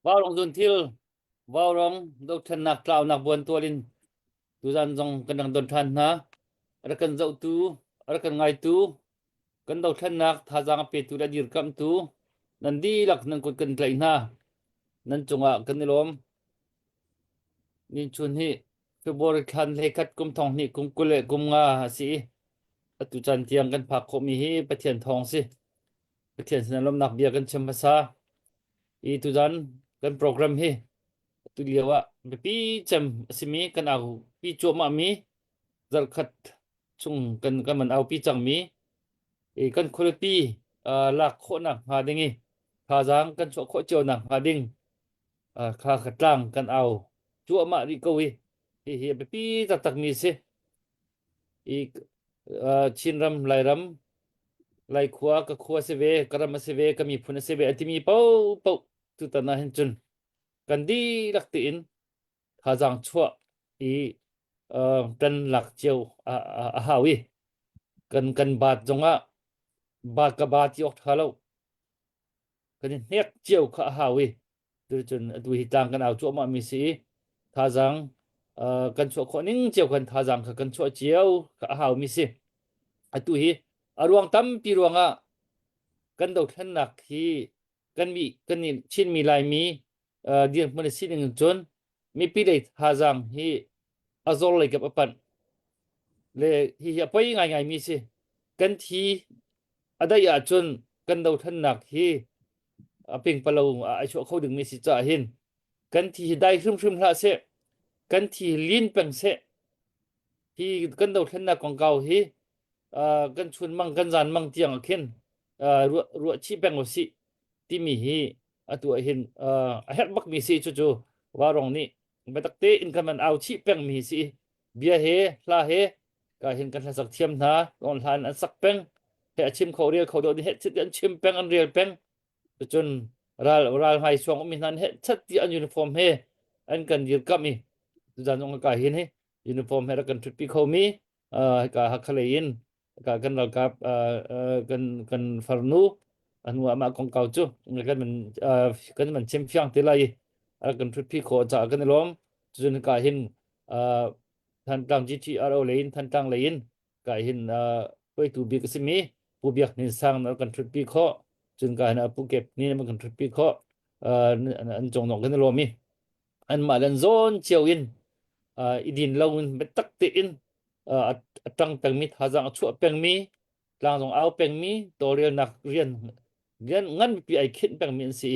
vào rong dun thil vào rong do thân nak tlau nak buan tualin tu zan zong kan dang don than na ara kan zau tu ara kan ngai tu kan do thân nak tha jang pe tu da dir kam tu nan di lak nan kut kan tlai na nan chunga kan nilom nin chun hi February khan le khat kum thong ni kum kule kum nga si atu chan tiang kan phak kho mi hi pathian thong si pathian sin lom nak bia kan chem sa I tu zan kan program hi tu liawa be pi chem asimi kan au pi chu ma mi zal khat chung kan man au pi chang mi kan khol pi lak kho na ha dingi pha jang kan cho kho cheu na ha ding kha khatlang kan au chu ma ri ko hi be pi tak tak mi se I chin ram lai ram lai khua ka khua se ve karam se ve ka mi phun se ve atimi pau pau tu ta na hin chun kan di lak ti in kha jang chua I kan lak cheu a hawi kan bat zonga bat ka bat yok thalo kan nek cheu kha hawi tu chun tu hi tang kan au chu ma mi si tha jang kan chu kho ning cheu kan tha jang kha kan chu cheu kha haw mi si atu hi arwang tam pi ruanga kan do than nak hi kan mi kan ni chin mi lai mi dian man si ning chun mi pi dei tha jang hi azol le ka pan le hi ya pai ngai ngai mi si kan thi adaya chun kan do than nak hi ping palo a chu kho ding mi si cha hin kan thi dai hrum hrum la se kan thi lin peng se hi kan do than nak kong kau hi kan chun mang kan zan mang tiang khen ruwa chi peng o si ti mi hi atu hin a het bak mi si chu chu warong ni betak te in kan man au chi peng mi si bia he la he ka hin kan sak thiam na on han an sak peng he chim kho riel kho do ni he chit an chim peng an riel peng chun ral hai song mi nan he chat ti an uniform he an kan dir kam mi zan ong ka hin he uniform he kan trip pi kho mi ka hakhalein ka kan la kap kan farnu anu ama kong kau chu kan man chem fyang te lai kan trip pi kho cha kan lom chun ka hin than tang GTRO lein than tang lein ka hin poi tu bi kasimi pu biak nin sang na kan trip pi kho chun ka na pu kep ni man kan trip pi kho an chong nong kan lo mi an ma lan zon cheu in idin lawin betak te in atang peng mi hazang chu peng mi tlang jong au peng mi to riel nak rian ngan pi ai khin peng mi si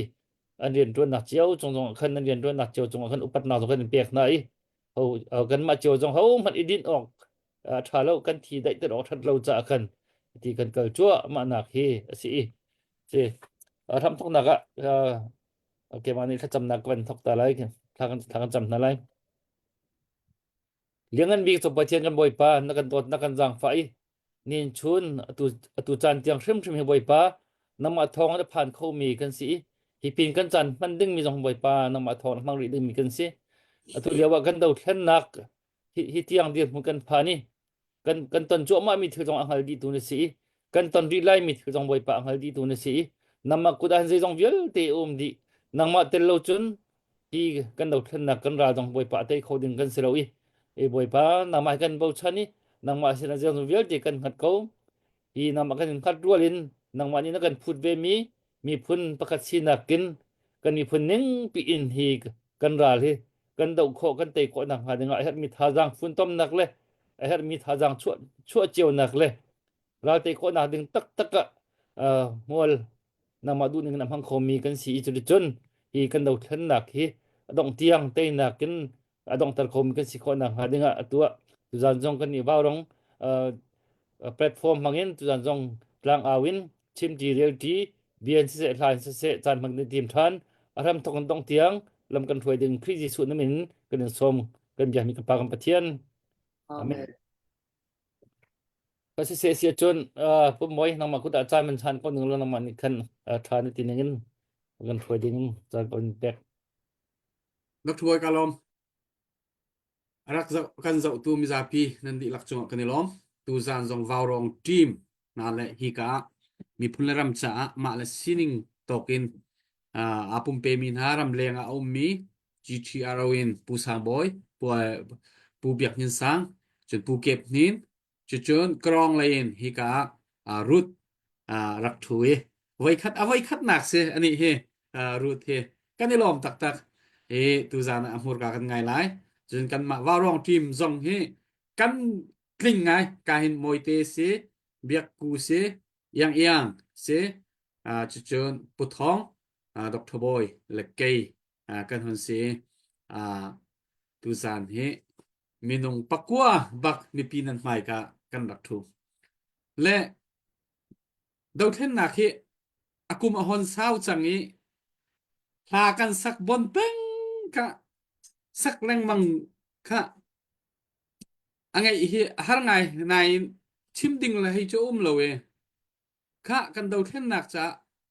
an rian tuan nak chiao chong jong khan an rian tuan nak chiao chong khan upat na jong khan pek na I ho kan ma chiao jong ho man idin ong thalo kan thi dai te ro that lo cha khan ti kan kal chua ma nak hi si si tham thok nak ke mani kha cham nak kan thok ta lai thang cham na lai liangan bi to pathian kan boi pa na kan tot na kan jang fa I nin chun atu chan tiang hrim hrim he boi pa nama thong da phan kho mi kan si hi pin kan chan man ding mi jong boi pa nama thong mang ri ding mi kan si atu lewa kan do thlen nak hi tiang dir mun kan phani kan ton chu ma mi thil jong angal di tu na si kan ton ri lai mi thil jong boi pa angal di tu na si nama kudan je jong vial te di nangma tel lo chun hi kan do thlen nak kan ra jong boi pa te kho ding kan se lo boi pa nama kan bo chani nangma sina jong vial te kan khat ko hi nama kan khat rualin nangma ni na kan phut ve mi phun pakhat sina kin kan mi phun ning pi in hi kan ral hi kan do kho kan te ko nang ha dinga het mi tha jang phun tom nak le het mi tha jang chu cheu nak le ral te ko na ding tak tak ka mol nama du ning nam hang kho mi kan si chu chun hi kan do thlen nak hi dong tiang te nak kin adong tar kho mi kan si ko na ha dinga atua zan jong kan ni ba rong platform mangin tu zan jong tlang awin chim ti real ti bian se hlan se chan mang ni tim than aram thong dong tiang lam kan thoi ding khri ji su na min kan som kan ja mi ka pa kan pathian amen ka se chon pu moi nang ma ku ta chan man chan ko ning lo nang man ni khan than ni tin ngin kan thoi ding chan kon pek nak thuai kalom arak zau kan zau tu mi zapi nan di lak chung kan lom tu zan zong vaurong team na le hi ka mi phun ram cha ma le sining tokin apum pe min ha ram leng a om mi GTROin pu sang boy pu biak nin sang chun pu kep nin chun krong lain hi ka rut rak thui vai khat nak se ani he rut he kan ni lom tak tak tu zan amur ka kan ngai lai chun kan ma warong team zong he kan kling ngai ka hin moi te se biak ku se yang yang se chun pu thong Dr. Boy le kei kan hon se tu zan he minung pakwa bak mi pinan mai ka kan rak thu le dau then na khi akum a hon sao changi hla kan sak bon peng ka sak leng mang kha angai hi har ngai nai chim ding la hi cho lo we kha kan dau then nak cha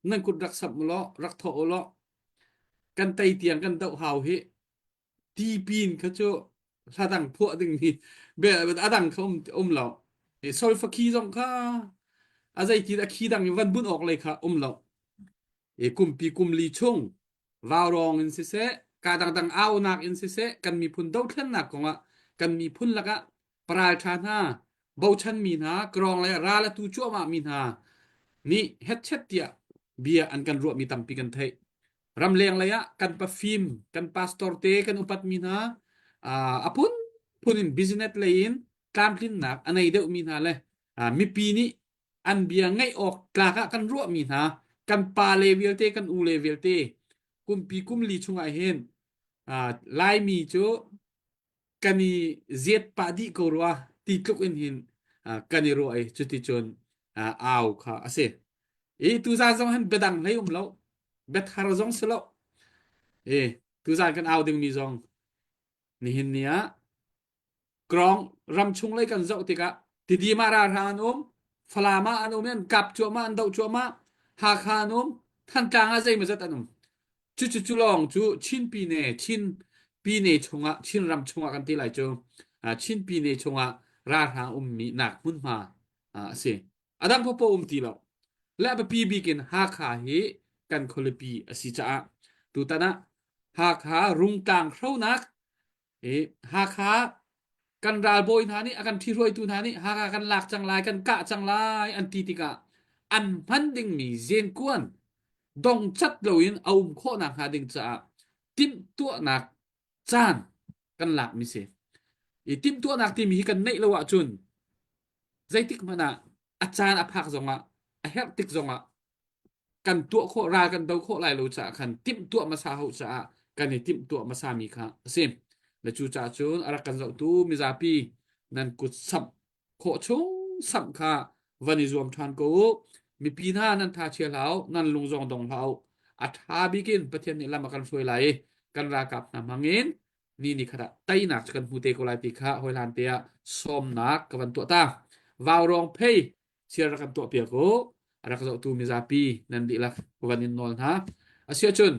nan kut rak sap lo rak tho lo kan tai tiang kan dau hau hi ti pin kha cho sa dang phu ding ni be adang khom lo sol fa ki jong kha azai ti da khi dang van bun ok le kha lo kum pi kum li chung vào rong in se ka dang au nak in se kan mi phun dau thlen nak konga kan mi phun laka pral than ha bo chan mi na krong la ra la tu chu ma mi na ni het chet tia bia an kan ro mi tam pi kan thai ram leng la ya kan pa film kan pastor te kan upat mi na apun punin business lein kam klin nak anai deuh mi na le mi pi ni an bia ngai ok tlaka kan ro mi na kan pa level te kan u level te kum pi kum li chunga hen lai mi chu kani ziet pa di ko ro ti tluk in hin kani ro ai chu ti chon aw kha ase tu za zong han bedang lei lo bet har zong selo tu za kan aw ding mi zong ni hin nia krong ram chung lei kan zau ti ka ti di ma ra ran falama an men kap chu ma an dau chu ma ha kha than tang a zai ma zat anum chu long chu chin pi ne chunga chin ram chunga kan ti lai chu chin pi ne chunga ra ha mi nak mun ma se adam po ti lo la ba pi bi kin ha kha hi kan kholipi asi cha tu ta na ha kha rung tang khrau nak ha kha kan ral boy na ni akan thi roi tu na ni ha kha kan lak chang lai kan ka chang lai an ti ka an phan ding mi zen kuan dong chat loin aum kho nak ha ding cha tim tu nak chan kan lak mi se tim tu nak tim hi kan nei lo wa chun zaitik mana achan aphak zonga a help tik zonga kan tu kho ra kan dau kho lai lo cha khan tim tu ma sa ho cha kan ni tim tu ma sa mi kha sim la chu cha chun ara kan zau tu mi za pi nan kut sap kho chung sam kha vani zuam than ko mi pi na nan tha che lau nan lung zong dong lau a tha bikin pathian ni lama kan foi lai kan ra kap na mangin ni khada tai nak kan hu te ko lai ti kha hoi lan te som nak ka van tu ta vào rong pei sia ra kan tu pia ko ara ka zau tu mi za pi nan di la vanin nol ha asia chun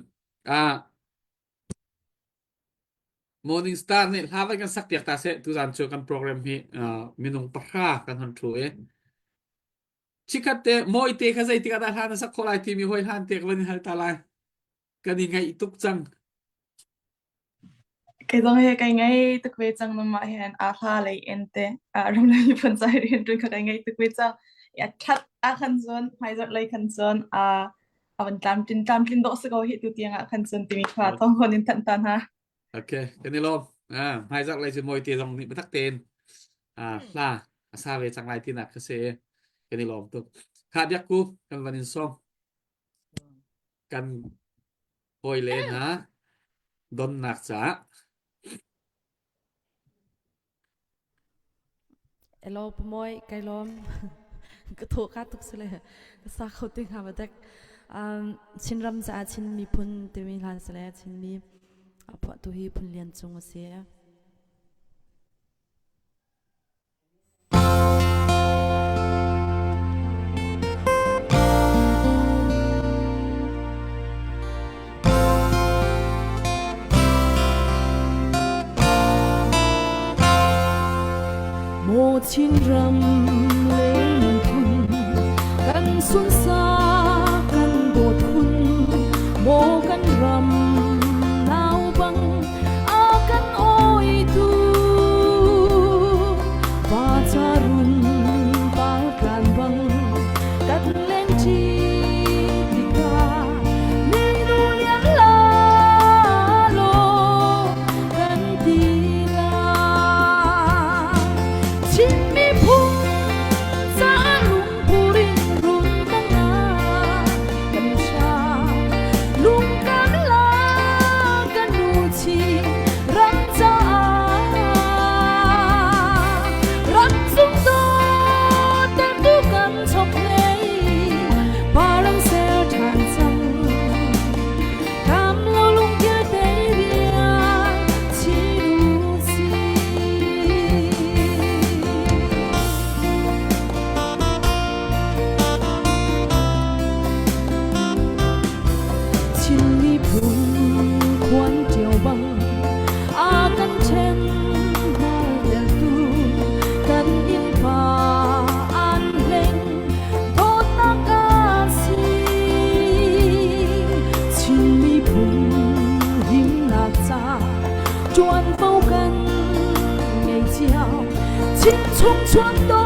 morning star ni hava kan sak tiak ta se tu zan chu kan program hi minung pakha kan han thu chikate moi te kha zai ti ka da han sak kholai ti mi hoi han te kan hal ta lai kan ngai tuk chang cái dòng hệ cái ngay tức về chẳng nằm mà hiện pha lấy ente rồi lấy phần giải riêng rồi cái ngay tức về chẳng ya chat khăn zon hay giật lấy khăn zon vẫn tam tin độ sẽ có hiện tu tiếng khăn zon tìm khóa thông hơn in thận tan ha ok cái này luôn hai giật lấy moi te dòng ni bắt tên la sa về chẳng lại tin nak se cái này luôn tu khát yak ku kan vanin som kan hoi lên ha don nak cha Elo pemoy kailom ketuk katuk sele sa khoting ha badak chin ram za chin mi pun temi lan sele chin mi apa tu hi pun lian chung ase một chín râm lên thun căn xuân xa căn bột hun mô căn rầm lao băng akan oi tu và charun balkan bang kat len chi tika ni nu liang la lo kan tira chin mi phung sa lung purin run tanga kan sha lung kan la kan nu chi ram cha ram sung do ta tu kan chok nei parang se than sang cam lo lung kia te ria chi lu si chin mi phun khuan chiều băng a kan chen mal del tu kan in pa an leng thot na ka si chin mi phun him na cha chuan phâu kan ngày chiao chin chung chuan do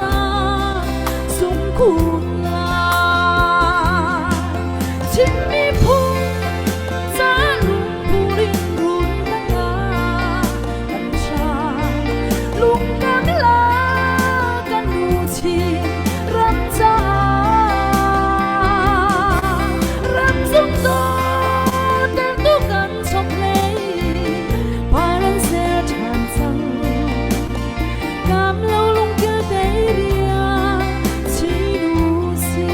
na sung khung la chin mi phun sa lung purin run tanga kan sha lung kan la kan nu chi ram cha ram sung do ta tu kan chok nei parang se than sang cam lo lung kia te ria chi lu si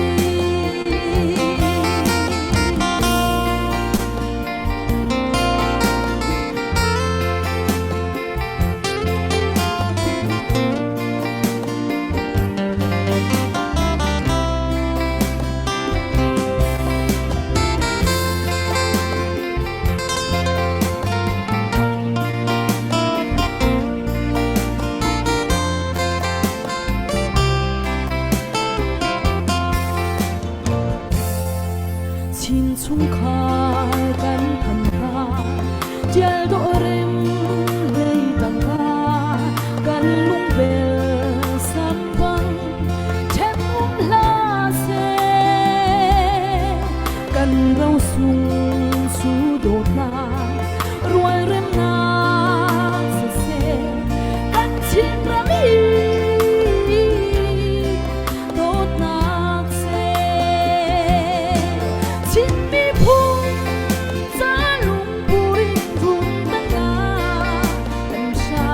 chin chung khai kan tham ha chel do rem lei tang ha kan lung bel sam bang chem la se kan rau sung su do na ruai rem na se kan chin ram hi đốt nát se chin mi phun sa lung purin run tanga kan sha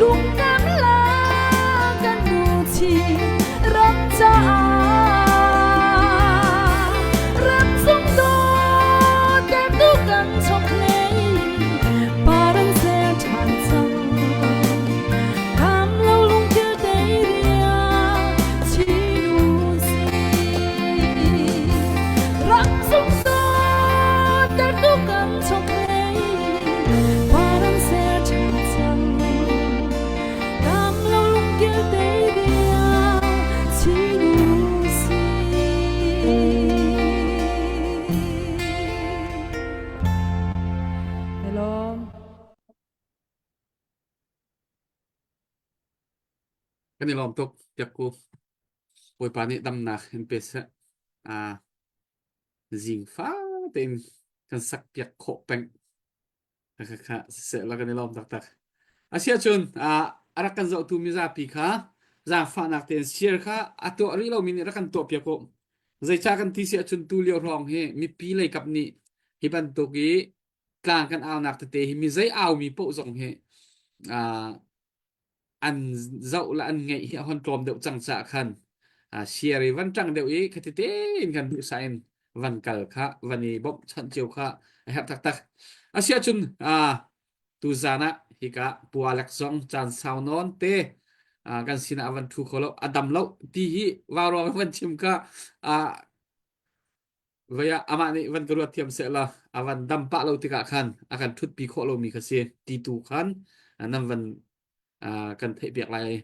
lung kan la kan nu chi ram cha ram sung do ta tu kan chok nei parang se than sang cam lo lung kia te ria chi lu si ram sung do ta tu kan chok nei parang se than sang cam lo lung kia te ria chi lu si hello kan ni lom tok tiak ku poi pa ni dam na en pesa a jing fa ten kan sak piak kho peng kha se la kan ni lom tak tak asia chun ara kan zo tu mi za pi kha za fa nak ten share kha ato ri lo min ra kan to piak ko zai cha kan ti sia chun tu lio rong he mi pi lei kap ni hi ban to gi tlang kan aw nak te hi mi zai aw mi po zong he an dậu là an nghệ hiện hòn trồm đậu chẳng xạ khăn share văn chẳng đậu ý cái thế in gần bị sai văn cờ khá văn ý bốc trận chiều khá hẹp tắc tắc asia chun tu zana hi cả bùa lạc zong chan sao non te gan xin văn thu kholo adam lâu ti hi vào rồi văn chim cả vậy ama ni văn cơ thiam sẽ là văn đâm bạ lâu ti cả khăn akan thut pi kholo mi khase ti tu khăn năm văn cần thể việc lại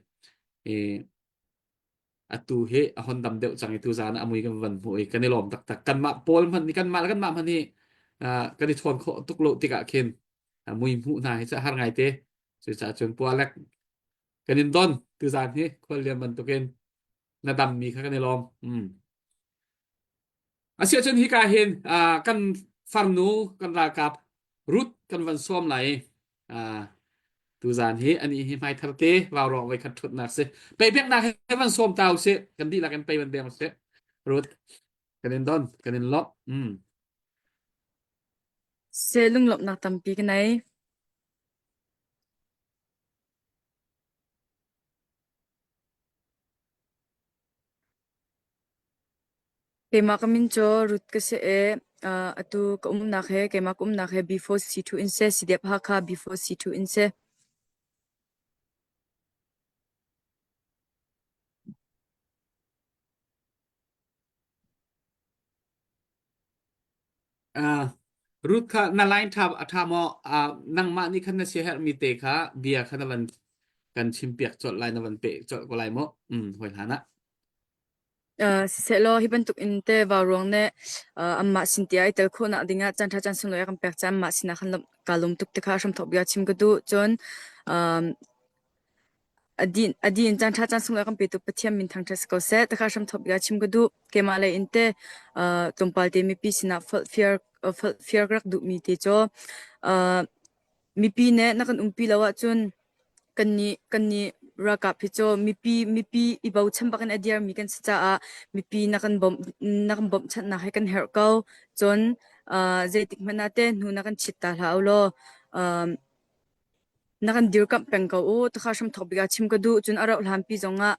atu he a hon dam deuh changi tu zan amui kan van hui kan lom tak tak kan ma pol man ni kan ma man ni kan ni thon kho tuk lo tika khen mui mu na cha har ngai te chu cha chun pu alek kan in don tu zan hi khol liam man to ken na dam mi kha kan lom asia chun hi ka hen kan farnu kan ra kap rut kan van som lai tu zan hi ani hi mai thar te vào ro vai khat thut na se pe bek na he van som tau se kan di la kan pe van bem se rut kan in don kan in lop se lung lop nak tampi ka nei kema kamin cho rut ka se e atu ka nak he kema ka nak he before c2 in se sidep ha kha before c2 in se rut kha na line thab athamo nang ma ni khan na se her mi te kha bia khan van kan chim piak chot lai na van pe chot ko lai mo hoi hana se lo hi ban tuk in te wa rong ne amma sintia itel kho na dinga chan tha chan sun lo yakam pek cham ma sina khan lom kalum tuk te kha sham thop ya chim ka du chon adin chan tha chan sun lo yakam pe tu pathiam min thang thas ko se te kha sham thop ya chim ka du ke ma le in te tumpal te mi pi sina fear grak du mi te cho mi pi ne na kan umpi lawa chun kan ni raka picho mi pi ibau cham bakan adiar mi kan sa a mi pi na kan bom chat na hai kan her kau chon zaitik manate nu na kan chita hlau lo na kan dir kam peng kau o ta kha sham thok biga chim ka du chun ara hlam pi zonga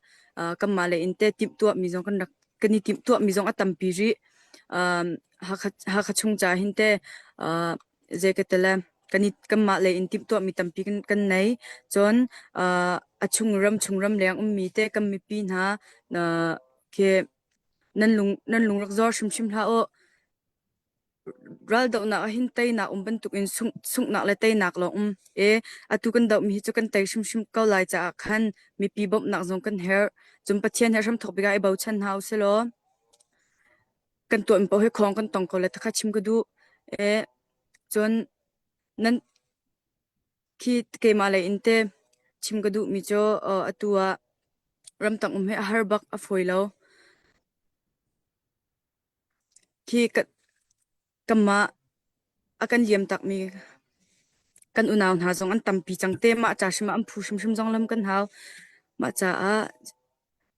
kam male in te tip tu mi zong kan ni tip tu mi zong atam pi ri ha kha chung cha hin te zeketela kanit kamma le in tip to mi tampi kan nei chon chung ram leng mi te kam mi pi na ke nan lung rak zor shim ha o ral do na hin tai na ban tuk in sung na le tai nak lo atu kan do mi chu kan tai shim kau lai cha khan mi pi bom nak zong kan her chum pathian her sham thok biga e bau chan hau se lo kan to po he khong kan tong ko le thakha chim ka du chon nan khi ke ma le in te chim ka du mi cho atua ram tang he har bak a foi lo khi kama akan yem tak mi kan unaw na zong an tampi changte ma cha shima am phu shim zong lam kan haw ma cha a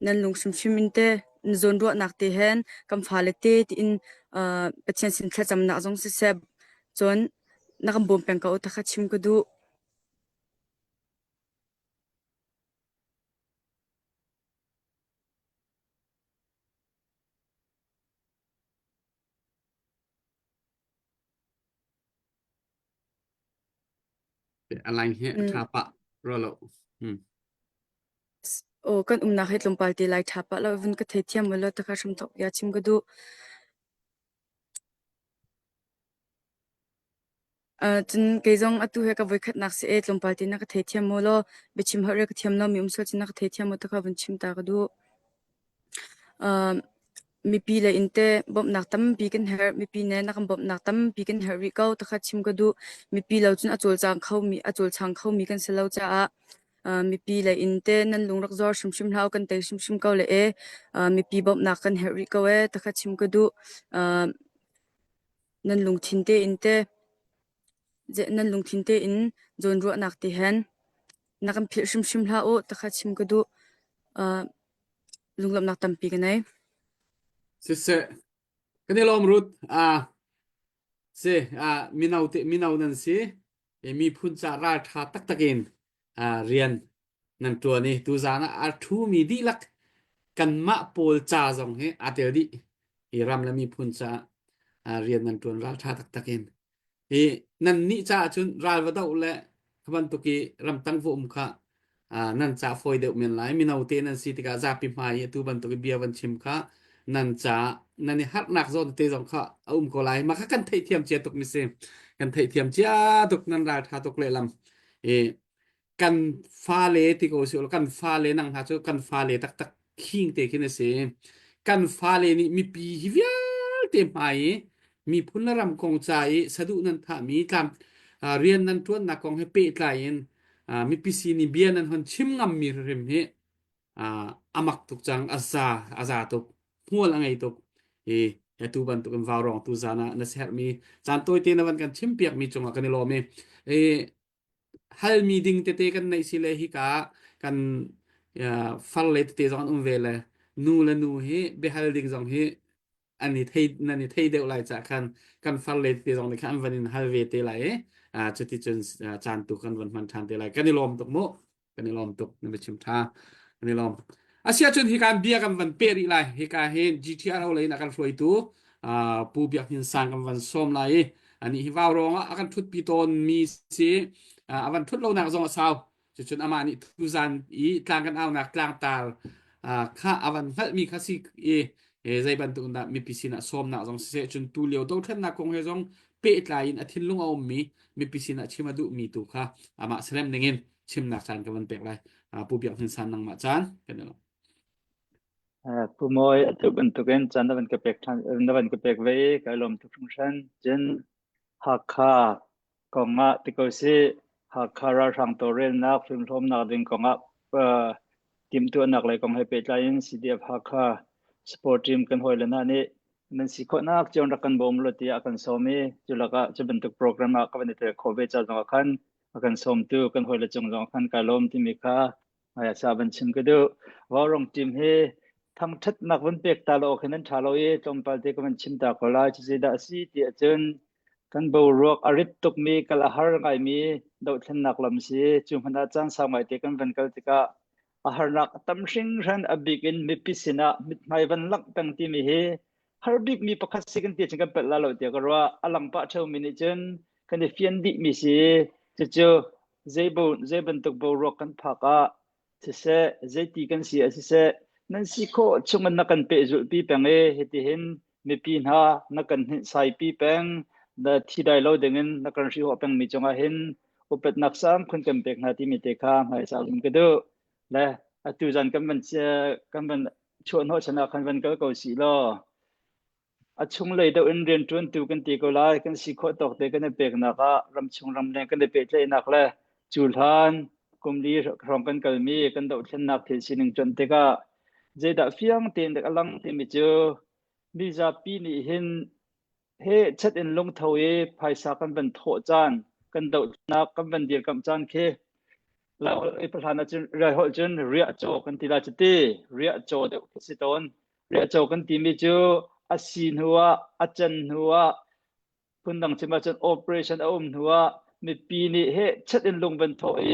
nan lung shim in te zon ro nak te hen kam phale te in pathian sin thla cham na zong se se chon na kam bom peng ka o ta kha chim ka du alai he thapa ro lo o kan na he tlom palti lai thapa lo vun ka the thiam lo ta kha sham thok ya chim ka du chun ke zong atu he ka voi khat nak se tlom palti na ka the thiam mo lo be chim hare ka thiam lo mi so chin na ka the thiam mo ta kha vun chim ta ka du mi pi le inte bom nak tam pi kan her mi pi ne na kam bom nak tam pi kan her ri kau ta kha chim ka du mi pi lo chun achol chang khau mi kan se lo cha mi pi le inte nan lung rak zor shim hlau kan te shim kau le mi pi bom nak kan her ri kau ta kha chim ka du nan lung thin te inte nan lung thin te in zon ro nak te hen na kan phir shim hlau ta kha chim ka du lung lam nak tam pi kan nei se kan lom rut se minau nan si mi phun cha ra tha tak takin rian nan tua ni tu zana thu mi di lak kan ma pol cha zong he atel di ram la mi phun cha rian nan tuan ra tha tak takin nan ni cha chun ral wa dau le khaban to ki ram tang vo kha nan cha foi de men lai minau te nan si tika za pi mai tu ban to ki bia ban chim kha nan cha nan ni hat nak zon te zong kha ko lai ma kha kan thei thiam che tok mi se kan thei thiam cha tok nan ra tha tok le lam kan fa le ti ko si kan fa le nang ha chu kan fa le tak tak คิงเตคินเสกันฟ้าเลนี่มีปีฮิวเต็มไอมีพุนนรำกงใจสะดุนันทามีตามเรียนนันทวนนักกองให้เปตไลน์มีปีซีนี่เบียนันหันชิมงำมีเริมเฮอามักตุกจังอาซาตุกหัวละไงตุกtu ban tu kan varong tu zana na ser mi chan toi te na ban kan chim piak mi chunga kan lo me e hal mi ding te te kan nei sile hi ka kan ya fal le te zon vele nu la nu he be hal ding zong he ani thei na ni thei deu lai cha kan fal le te zong ni kan van in hal ve te lai chuti chun chan tu kan van man than te lai kan ni lom tuk mo kan ni lom tuk ni be chim tha kan ni lom asia chun hi kan bia kan van peri lai hi ka he gtr ho lai na kan floi tu pu biak hin sang kan van som lai ani hi waw ronga akan thut pi ton mi si avan thut lo na zong sao chun ama ni tu zan i tlang kan au nak tlang tal kha avan hal mi khasi zai ban tu na mi pisina som na zong se chun tu leo to then na kong he zong pe tlai in athin lung om mi pisina chima du mi tu kha ama srem ningin chim nak chan kan van pek lai pu biak hin san nang ma chan kan lo pu moi tu ban tu gen chan na ban ka pek than na ban ka pek ve ka lom tu function jen ha kha konga ti ko si ha kha ra sang to ren na film thom na ding konga tim tu nak lai kong he pe tlai cdf ha kha sport team kan hoi la na ni nan si kho nak jon ra kan bom lo ti akan somi chulaka chuban tu program ka ban te khobe cha jong khan akan som tu kan hoi la jong khan ka lom ti mi kha aya sa ban chim ka du warong team he thang that nak van pek ta lo khanan tha lo e tom pal te ka man chim ta ko la chi da si ti chen kan bo rok arit tuk mi kala har ngai mi do thlen nak lam si chu hana chang sa mai te kan van kal ti ka ahar nak tam sing ran abigin mi pisina mit mai van lak tang ti mi he har big mi pakhat second ti chang pel la lo te ko ra alang pa thau mi ni chen kan ni fian di mi si chu chu zebon tuk bo rok kan phaka se se zeti kan si asi se nan si kho chungan na kan pe zu pi peng e heti hin mi pi na na kan sai pi peng da thi dai lo dengin na kan ri ho peng mi chonga hin upet nak sam khun kan pek na ti mi te kha mai sa lum ke do la atu jan kan ban chuan ho chana kan ban ko si lo achung lei do in rian tun tu kan ti ko lai kan si kho tok te kan pek na ka ram chung ram le kan pe tle nak la chulhan kumli rong kan kalmi kan do thlen nak thil sining chon te ka zeda fiang ten de alang te mi chu biza pi ni hin he chat in long thoi phaisa kan ban tho chan kan do na kan ban dir kam chan khe la e prathana chun ra hol chun ria cho kan ti la chti ria cho de si ton ria cho kan ti mi chu asin huwa achan huwa phundang chima chan operation huwa mi pi ni he chat in long ban thoi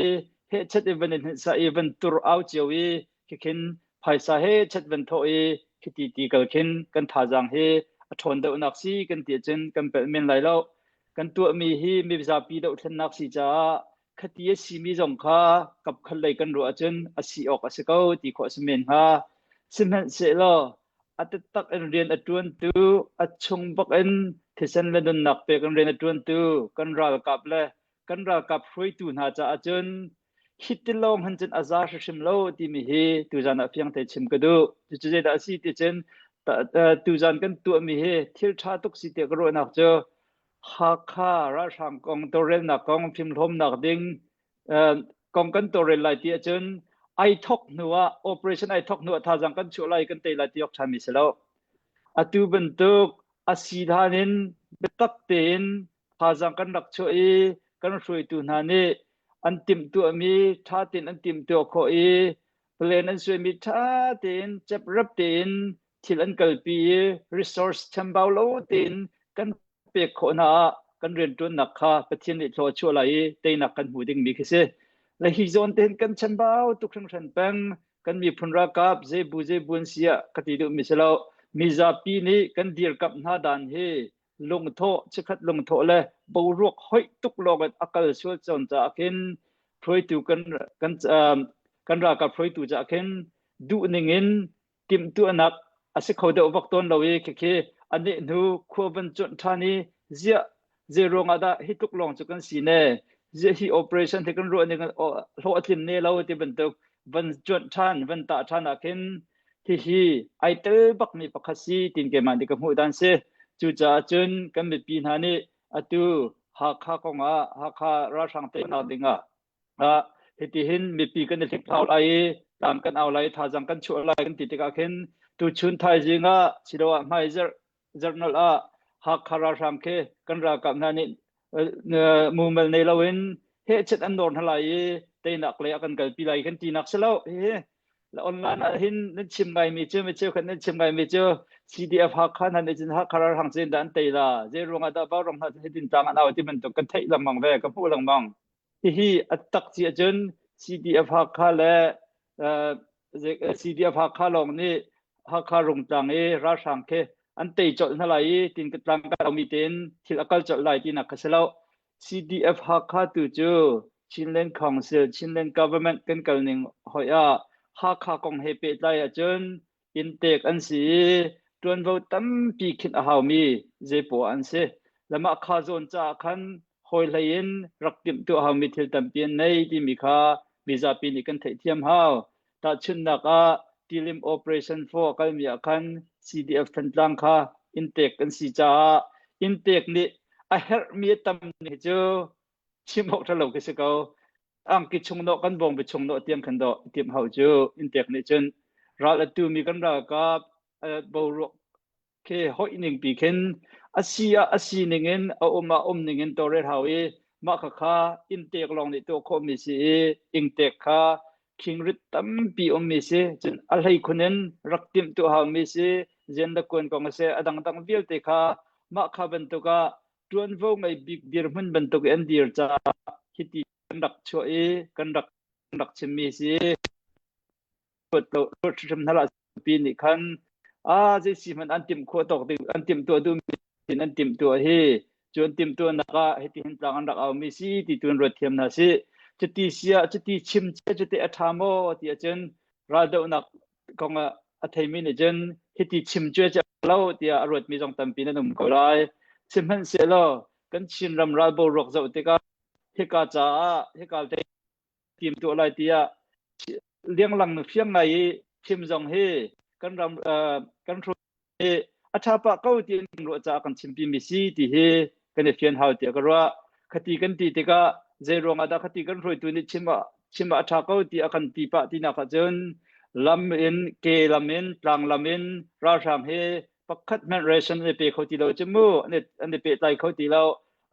he chat in ban sa even tur out chewi khin phaisa he chat ban thoi khiti ti kal khin kan tha jang he athon do nak si kan ti chen kan pel men lai lo kan tu mi hi mi za pi do thlen nak si cha khati si mi jong kha kap khal lai kan ro chen asi ok asiko ti kho semen ha simhan se lo at tak en rian atun tu achung bak en thisan le dun nak pe kan rian atun tu kan ral kap hroi tu na cha achun hitilong han chen azar shim lo ti mi hi tu jana phiang te chim kadu chu je da si ti chen tu jan kan tu mi hi thil tha tuk si te ro nak cho ha kha ra sang kong to rel na kong phim lom nak ding kong kan to rel lai ti chen ai thok nuwa operation ai thok nuwa tha jang kan chu lai kan te lai ti ok chami selo atu ban tuk asidhanin betak ten tha jang kan rak chu e kan hroi tu na ne antim tu mi tha tin antim tu kho e plan an sui mi tha tin chap rap tin thil an kalpi resource chambau lo tin kan pe kho na kan ren tun nak kha pathin ni thlo chu lai te nak kan hu ding mi khise la hi zon ten kan chambau tu khang than pang kan mi phunra kap je bun sia kati du mi selo mi za pi ni kan dir kap na dan he lung tho chikhat lung tho le bo ruak hoi tuk logat akal sul chon cha khin phroi tu kan ra ka phroi tu cha khin du ningin tim tu anak ase khode obak ton lowi khe ani nu khoban chon thani zia zero ngada hituk long chu kan si ne je hi operation te kan ro ni kan lo atin ne lo ti ban tuk van chon than van ta than akhin ที่ฮีไอเตอร์บักมีปักซีตินเกมันดิกหูดันเซจูจ่าจุนกันมีปีนานี่อตูฮักข้ากงฮักข้าราชังเตนาดิงเฮติหินมีปีกันเล็กเอาไลตามกันเอาไลท่าจังกันชัวไลกันติดกันเห็นตูชุนไทยจิงสิโดว่าไม่journalฮักข้าราชังเคกันรักกับนานี่มูเมลในลาวินเฮชิดอันโดนทลายเตนักเลยกันกันปีไลกันตีนักเสลาแล้วออนไลน์หินนั่นชิมไงมีเจอไม่เจอคนนั่นชิมไงมีเจอ CDF ฮักขันนั่นจินฮักคาราหังเจนดันเตยละเจรวงอาดาบ้ารองหัดให้ดินจังอันเอาที่มันตกกันเทยลำมังเวกับผู้ลำมังที่อัตตักเสียจน CDF ฮักคาและ CDF ฮักคาลงนี่ฮักคารงจังราชังเคอันเตยจดนั่นไหลตินกตังกันเอามีเต็นที่ละกัลจดไหลที่นักเสลา CDF ฮักคาตัวจูชินเลนคอนซิลชินเลน government กันกันหนึ่งหอยฮักข้ากงเฮเปได้จนอินเตกอันสีจนเราตั้มปีคิดหามีเจปอันเสแล้วมาข้าจนจากขันหอยเลยนรักติมตัวหามีทิลตั้มเปียนในที่มีข้ามีจะปีนิกันเทียมหาแต่ชุนนักทีลิม operation 4กันมีขัน CDF ทันตังข้าอินเตกอันสีจ้าอินเตกนี่ไอเฮร์มีตั้มนี่เจ้าชิมหกทะลุกิสกาวอังกิชงโนกันบงไปชงโนเตรียมขันโดเตรียมเฮาจูอินเทอร์เน็ตจนรัฐตูมีกันรักกับบรุกเคหอยหนึ่งปีเข็นอาศีหนึ่งเงินเอามาหนึ่งเงินตัวเรทเฮามาค่าอินเทอร์ลองในตัวคอมมิสีอินเทอร์ค่าคิงริตตั้มปีมิสีจนอะไรคนนั้นรักติมตัวเฮามิสีเจนตะกวนกองเสียอดังตั้งวิลเตค่ามาค่าบรรทุกจวนโวไม่บิ๊กเดียร์มันบรรทุกเอ็นเดียร์จ้าคิดดีกันรักช่วยกันรักชิมมีสิเปิดตัวรถชิมทลาปีนี้คันจะสิมันอันติมขวดตกอันติมตัวดูมีอันติมตัวเฮจวนติมตัวนักให้ที่เห็นต่างอันรักเอามีสิที่ตัวรถเทียมนะสิจะตีเสียจะตีชิมจะตีอัฐามอที่อาจารย์ราดนักของอัฐมินอาจารย์ให้ที่ชิมช่วยจะเล่าที่อรถมีจงตั้มปีนั้นนุ่มก็ได้ชิมหันเสียแล้วกันชินรำราบรกเจ้าติกาเฮกาจ้าเฮกาเตทีมตัวอะไรที่เลี้ยงหลังเพียงไงชิมจงเฮกันรำกันทุเฮอาชาปะเก้าตีนรัวจากกันชิมปีมิสีที่เฮกันเพียนหาวเตียกรัวคติกันตีติกาเจรวงอาดาคติกันรวยตัวนี้ชิมอาชาเก้าตีอากันตีปะที่นักจนลำเอ็นเกลำเอ็นกลางลำเอ็นราชามเฮปักขัดแมนเรชันในเปเขาตีเราจมูอันนี้เปใจเขาตีเรา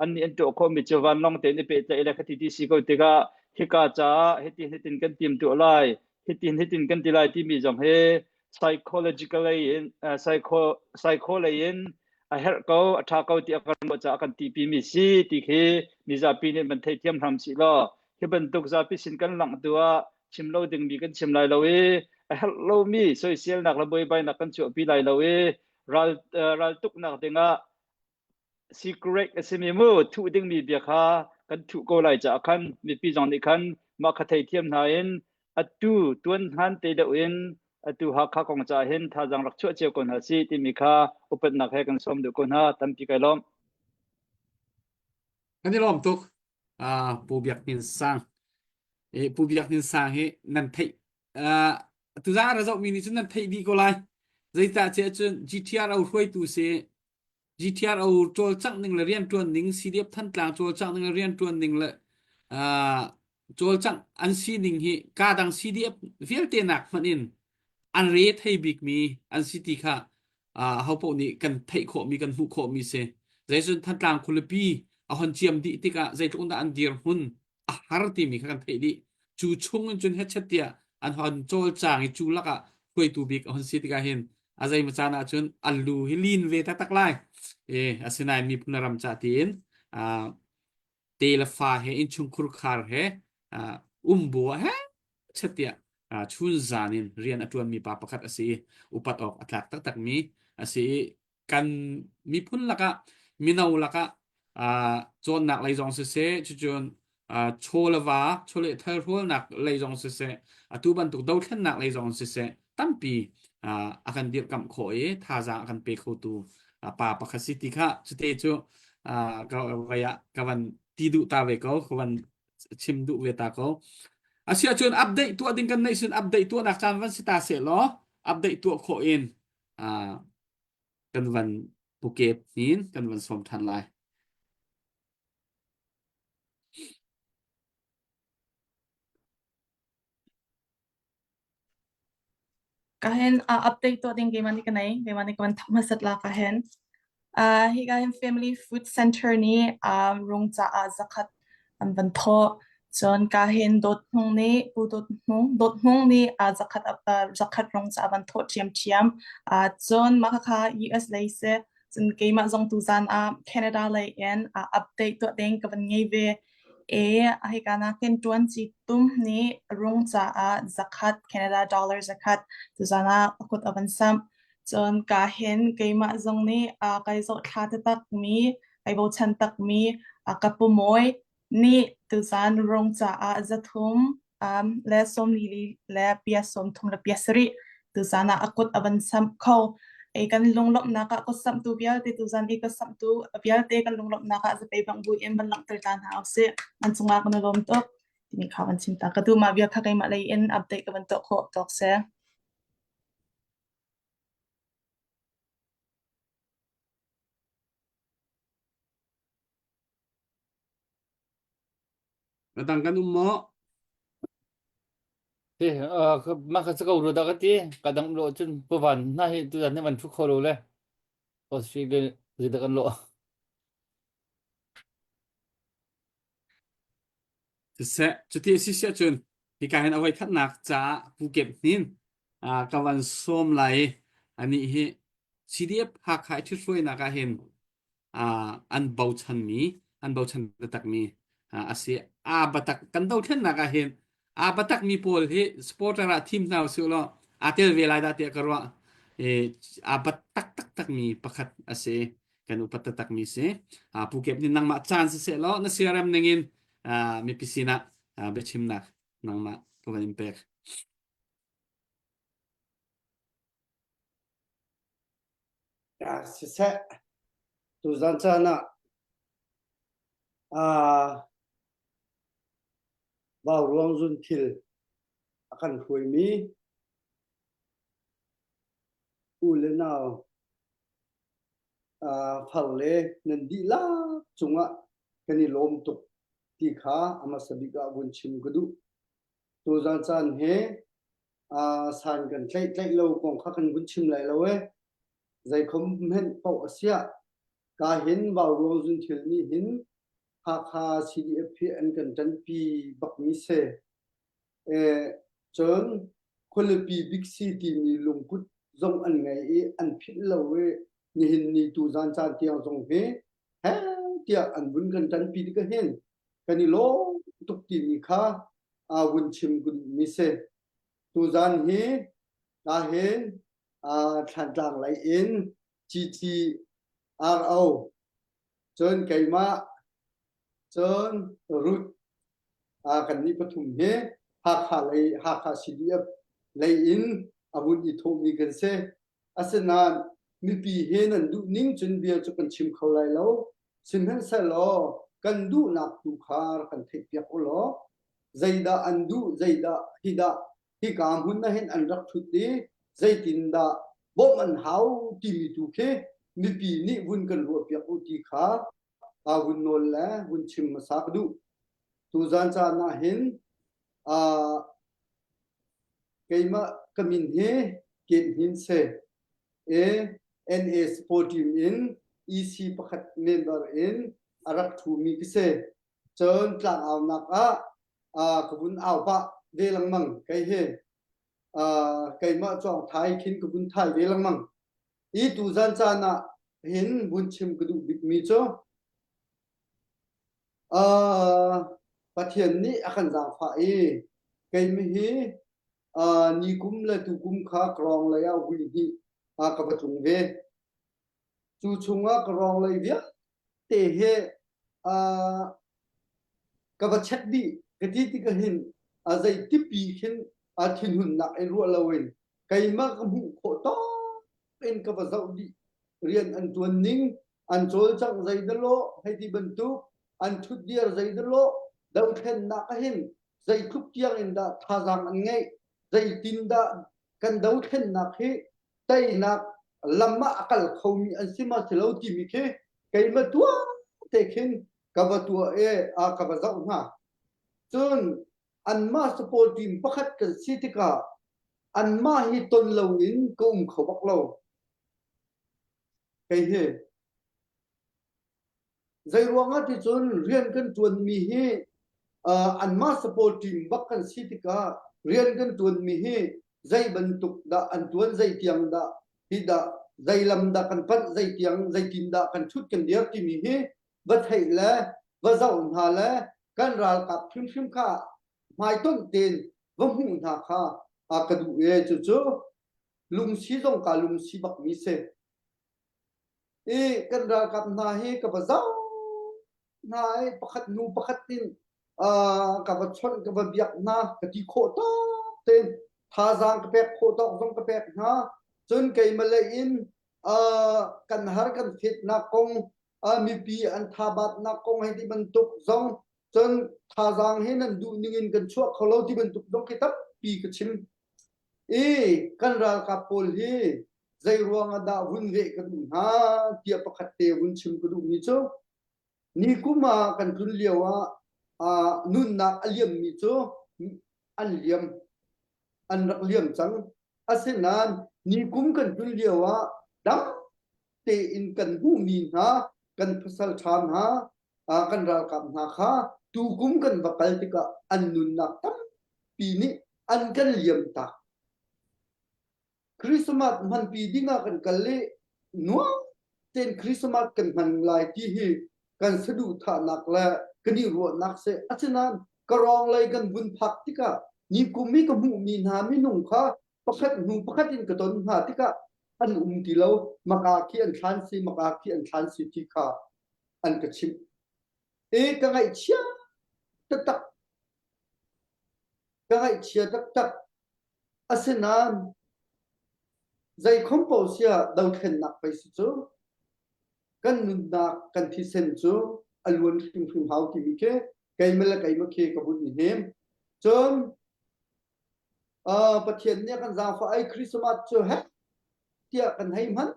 อันนี้อันตัวเขามีจวันลองเตนในเปใจแล้วคติที่สิเขาตีกาเฮกาจ้าเฮตินกันทีมตัวไล่เฮตินกันตีไล่ที่มีจงเฮ psychologically psychology เฮก็ถ้าเขาที่อาการมาจากกันที่ปีมีสีที่เฮมีจะปีนี้มันเทียมทำสิล้อเฮบรรทุกจะพิสินกันหลังตัวชิมเราดึงมีกันชิมไล่เราเรามีโซเชียลนักระบายไปนักกันช่วยปีไล่เรารัลตุกนักเดงsecret เสมีมูทุดึงมีเบียค่ะกันทุกโกไลจากขันมีปีจงนี้ขันมาขัดเทียมนายนอัตุตัวนหันเตเดวินอัตุฮักข้ากงจ่าเห็นท่าจังรักช่วยเจ้าคนหาสิที่มีค่าอุปนักให้กันสมดุคนหาตั้มปีไกล้อมอันนี้ล้อมตุกปูเบียกนินสังปูเบียกนินสังเฮนันไทตุจาระเจ้ามีนิจุนันไทยดีก็ไลใจตาเจ้าจน GTR เอาช่วยตัวเส GTR เอาโจลจังหนึ่งละเรียนตัวหนึ่ง CDF ท่านกลางโจลจังหนึ่งละเรียนตัวหนึ่งละโจลจังอันซีหนึ่งเฮกาดัง CDF เฟียลเตนักมันอินอันเรทให้บิ๊กมีอันซิตี้ค่ะเขาพวกนี้กันไทยโคมีกันหุโคมีเสใจจนท่านกลางคนละปีเอาหันเจียมดิติกะใจทุกคนอันเดียร์หุ่นฮาร์ตีมีกันไทยดิจูชงจนเฮ็ดเช็ดเดียอันหันโจลจางจูลักะคุยตูบิ๊กเอาหันซิตี้กะเห็นอาใจมาจานะจนอัลลูฮิลินเวตักไลอาศัยนายมีพุนรำจัดอินเตลฟ้าเฮอินชุงครุคาร์เฮบัวเฮเช็ดเดียชุนจานินเรียนอัตวนมีปาประคัดอาศัยอุปัตออกอัตลักตักมีอาศัยกันมีพุนลักะมีนาวลักะจนนักเลยจงเสจนโชลวาโชเลเทอร์โรนักเลยจงเสตุบันตุกดาวเทนนักเลยจงเสตั้มปีakan direkam khoi thaza akan pe khotu pa pakhasiti kha chute chu kaya kawan tidu ta ve ko kawan chimdu ve ta ko asia chun update tu ading kan nation update tu nak chan van sita se lo update tua kho in kan van Phuket nin kan van som than lai kahen update to ding game ni kan thamasat la kahen hi kahen family food center ni rong cha zakat ban tho chon kahen dot hung ni pu dot hung ni zakat rong cha ban tho chiam chon makha US lai se chun keima zong tu zan Canada lai en update to ding kan ngei ve hi kana ken tuan chi tum ni rong cha zakat Canada dollar zakat tu zana akut avan sam chon ka hen keima zong ni kai zo tha tak mi kai bo chan tak mi kapu moi ni tu zan rong cha zathum le som li le pia som thum le pia sri tu zana akut avan sam kho kan lunglop na ka ko sam tu bial te tu zan ka sam tu bial te kan lunglop na ka za pe bang bu em ban lang ter tan ha se an chunga kan lom tok ni khawan chinta ka tu ma bia kha kai ma lei in update ka ban tok kho tok se tang kan mo thì mà cái câu rồi đó cái tí cả đằng lộ chân bờ van na hi tu dân này vẫn chúc khổ rồi đấy Australia gì đó cái lộ sẽ chút thì sẽ chun thì cái này khát nạc cha Phuket nin các bạn xóm lại anh hi CDF hak hai chút rồi nạc hen an bau chan batak mi asi batak kan dau then nạc hen batak mi pol hi supporter team nào sưu lo tel về lại đã tiệt karwa batak tak mi pakhat ase kan upat tak mi se Phuket nin nang ma chance se lo na siaram nengin mi pisina bechim nak nang ma kawan impact sẽ tu gian cha na vào ruang zun thil akan khui mi u le nào phal le nen di la chunga kani lom tuk ti kha ama sabika bun chim gudu tu gian chan he san kan tlai lo kong kha kan bun chim lai lo e zai khom hen pau asia ka hin vào ruang zun thil ni hin kha CDF an kan tan pi bak mi se chon kholipi big city ni lungkut zong an ngai an phit lo we ni hin ni tu zan cha tiang zong he tia an bun kan tan pi ka hen kani lo tuk ti ni kha bun chim gun mi se tu zan he ka hen than tang lai in GTRO chon kaima chon rut kan ni pathum he ha CDF lei in abun I tho mi kan se asena mi pi he nan du ning chun bia chu kan chim kholai lo sim hen sa lo kan du nak tu khar kan thek piak lo zaida andu zaida hida hi kam hun na hen an rak thut di zaitin da bo man hau ti mi tu ke mi pi ni bun kan ro piak u ti kha bun nol la bun chim ma sak du tu zan cha na hin keima kamin he ken hin se NA sporting in EC pakhat member in arak thu mi kise chon tlang aw nak kabun aw pa de lang mang kai he keima chong thai khin kabun thai de lang mang I tu zan cha na hin bun chim kudu big mi cho pathian ni akan jang pha keimi hi ni kum la tu kum kha krong la ya hui hi ka batung ve chu chunga krong la via te he ka ba chat di ka ti ka hin zai ti pi khin thin hun na ai ru la wen kai ma ka mu kho to en ka ba zau di rian an tuan ning an chol chang zai da lo hai di ban tu an thut diar zai da lo dau then na ka hin zai thup tiang in da tha jang an ngai zai tin da กันดาวเท่นนักเฮไตนักลำมาอักลเขามีอันซิมาเสลาที่มีเคไก่มาตัวเตคินกับตัวกับเจ้าหน้าจนอันมาสปอร์ติมประคัดกันสิติกาอันมาฮิตนเลวินก็เขาบอกเราไก่เฮใจรวงอ่ะที่จนเรียนกันจนมีเฮอันมาสปอร์ติมบักกันสิติกาเรียนกันจนมีเฮใจบรรทุกดาอันจวนใจเตียงดาฮิดาใจลำดากันปัดใจเตียงใจติมดากันชุดกันเดียวที่มีเฮบัดให้แล้วว่าเจ้าหน้าแล้วกันรายกับพิมข้าหมายต้นเต็นว่าหุ่นหาข้ากระดูกจู่ลุงชีจงกาลุงชีบักมีเสกันรายกับนายกับเจ้านายประคัดนูประคัดตินกับชนกับเบียกนากะทิโคตเต็นท่าจางกับแปกโคตจงกับแปกนะจนไกมาเลยอินกันหากันฟิตนักกงมีปีอันทาบัดนักกงให้ที่บรรทุกจงจนท่าจางให้นั่นดูนิ่งกันชั่วเขาเล่าที่บรรทุกจงคิดตับปีกชิมกันรากาปูลฮีใจรวงอดาวุ่นเวกันฮะเทียบประคัดเตวุ่นชิมกันดูมิโจนี่กูมากันทุนเลียวนุนนักเลี่ยมมิโจอันเลี่ยมอันรักเลี่ยมจังอาเซนานนี่กุมกันทุนเลียวดังเตอินกันหูมีนะกันพัสลชานฮะกันรากาหนาค่ะตูกุมกันบักลติกะอันนุนนักตั้มปีนี้อันกันเลี่ยมตาคริสต์มาสมันปีดิ้งกันกันเลยนัวเต็นคริสต์มาสกันมันลายที่ฮีกันสะดุดฐานักและกันนี่รัวนักเสอาจารย์กรองเลยกันบุญพักติกะนี่กุมมีกับหูมีนามีนุ่งค่ะประคัดหูประคัดอินกระตนหาติกะอันที่เรามากาขี้อันทันสีมากาขี้อันทันสีที่ค่ะอันกระชิมกันไงเชียตักตักกันไงเชียตักตักอาจารย์ใจคอมโพสเซียดาวเข็นนักไปสิจูกันนุนนักกันที่เซนจูอลวนฟิมหาวที่มีเคไกเมลไกมาเคกับบุญเฮมจนประเทศเนี่ยกันจางฟ้าไอคริสต์มาสจูเฮเที่ยกันให้มัน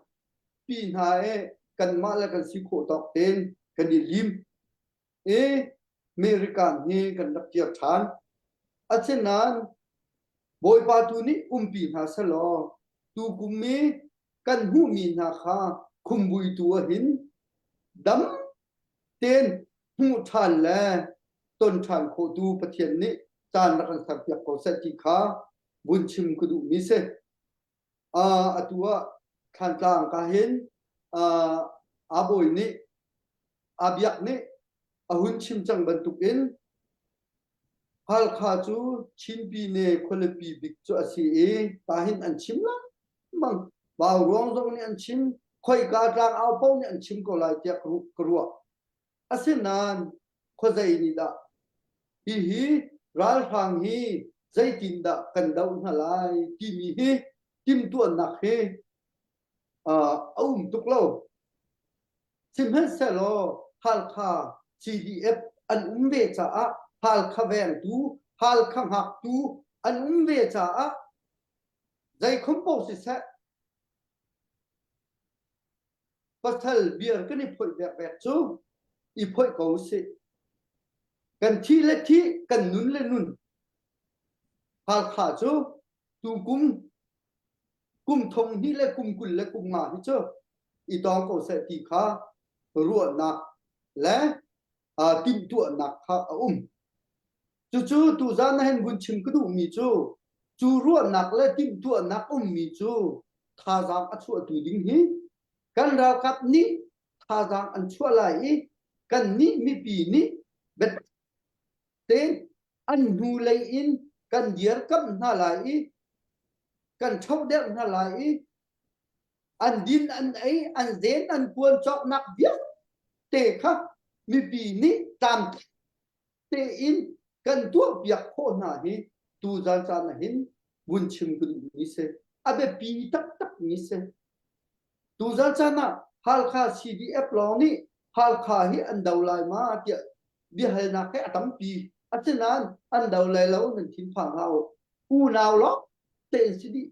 ปีนหายกันมาแล้วกันสิโคตอกเต็นกันดิลิมอเมริกันนี่กันนักเที่ยวชานอาเช่นนั้นบอยปาตูนี่ปีนหาสลอตูกุมมีกันหูมีนาคาคุมบุยตัวหินดำเต็นหูทันแลต้นทันโคดูประเทศนี้จานรักษาเปียกโกเซติคาบุญชิมกุดูมิเซตัวทันกลางกาเห็นอาบอยนี้อาเบียกนี้หุ่นชิมจังบรรทุกอินฮัลคาจูชินปีเนคนละปีบิกจูอาซีตาหินอันชิมละมังบ่าวรวงตรงนี้อันชิมค่อยกาจางเอาเป้าเนี่ยอันชิมก็ลายเจ้ากรัวอาเซนานข้อใจนี่ดาฮีรัลทางฮีใจตินดากันดาวนาลายที่มีฮีทิมตัวนักฮีตุกเล่าชิมเฮเซโลฮัลคา CDF อันเวจ่าฮัลคาแวนตูฮัลคาหักตูอันเวจ่าใจคอมโพสิเซปัทลเบียร์กันอีพ่อยแบบจูอีพ่อยเขาสิกันที่เล็กที่กันนุนเล่นุนฮัลขาจูตูกุมทงนี่เล็กกุมกุลเล็กกุมงาที่เจ้าอีตองเขาเสตีขารัวนักและติมตัวนักขาจู่ตูจานเห็นบุญชิมก็ดูมีจู่รัวนักและติมตัวนักมีจู่ท่าจางอัศวตูดิ้งฮีกันเรากับนี้ท่าจางอันชั่วไหลกันนี้มีปีนี้เบ็ดเต้นอันหูเลยอินกันเยียร์กับน่าไหลกันชอบเด็กน่าไหลอันดินอันไออันเซนอันควรจอกนักเดียวเตะค่ะมีปีนี้ตามเตะอินกันตัวเบียกโคนาฮีตูจานเห็นบุญชิมกุมิเซอาเบปีตักมิเซตูจานฮัลคา CDF ลองนี่ฮัลคาฮีอันดาวไลมาเดียบิฮัลนักแค่ตั้มปีอาจารย์นั้นอันดาวไลแล้วนั่นทิ้งฝังเรานาวล้อเตะสิดี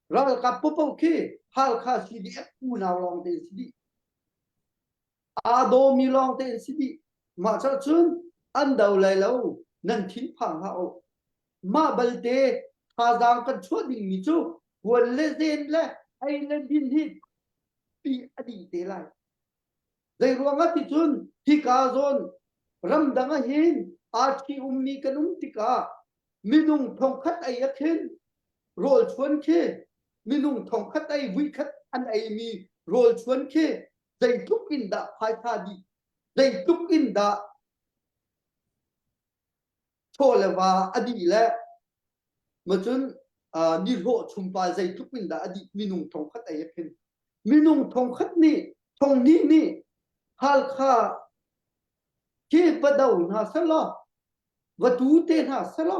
ral ka popo ke hal kha CDF ku naw long te sidi ado mi long te sidi ma cha chun an dau lai lo nan thin phang ha o ma bal te tha dang kan chua ding mi chu wan le zen le ai le din hi pi adi te lai dei ruanga ti chun thi ka zon ram danga hin a thi ummi kanum tika minung thong khat ai akhin rol chuan khe minung thong khat ai wi khat an ai mi rol chuan khe dei tuk in da phai tha di dei tuk in da cholewa adi le ma chun ni ro chumpa dei tuk in da adi minung thong khat ai akhin minung thong khat ni thong ni hal kha ke badau na sala watu te na sala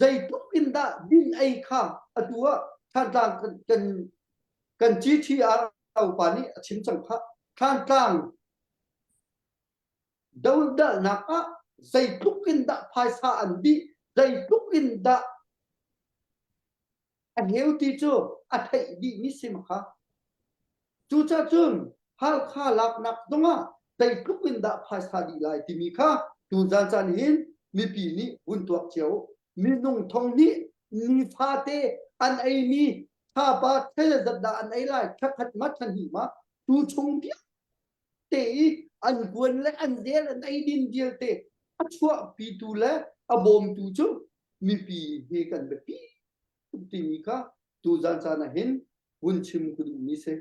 dei tuk in da din ai kha atua than tang kan chi thi au pa ni chim chang kha than tang dau da na ka dei tuk in da phai sa an di dei tuk in da a heu ti chu a thai di ni sim kha chu cha chun hal kha lak nak donga dei tuk in da phai sa di lai ti mi kha tu jan chan hin mi pi ni hun tuak cheu mi nung thong ni ni pha te an ai mi tha pa thele zat da an ai lai khat khat mat than hi ma tu chung pi te an guan le an del an ai din diel te a chua pi tu le a bom tu chu mi pi he kan be pi tu ti mi kha tu jan chan hin hun chim ku ni se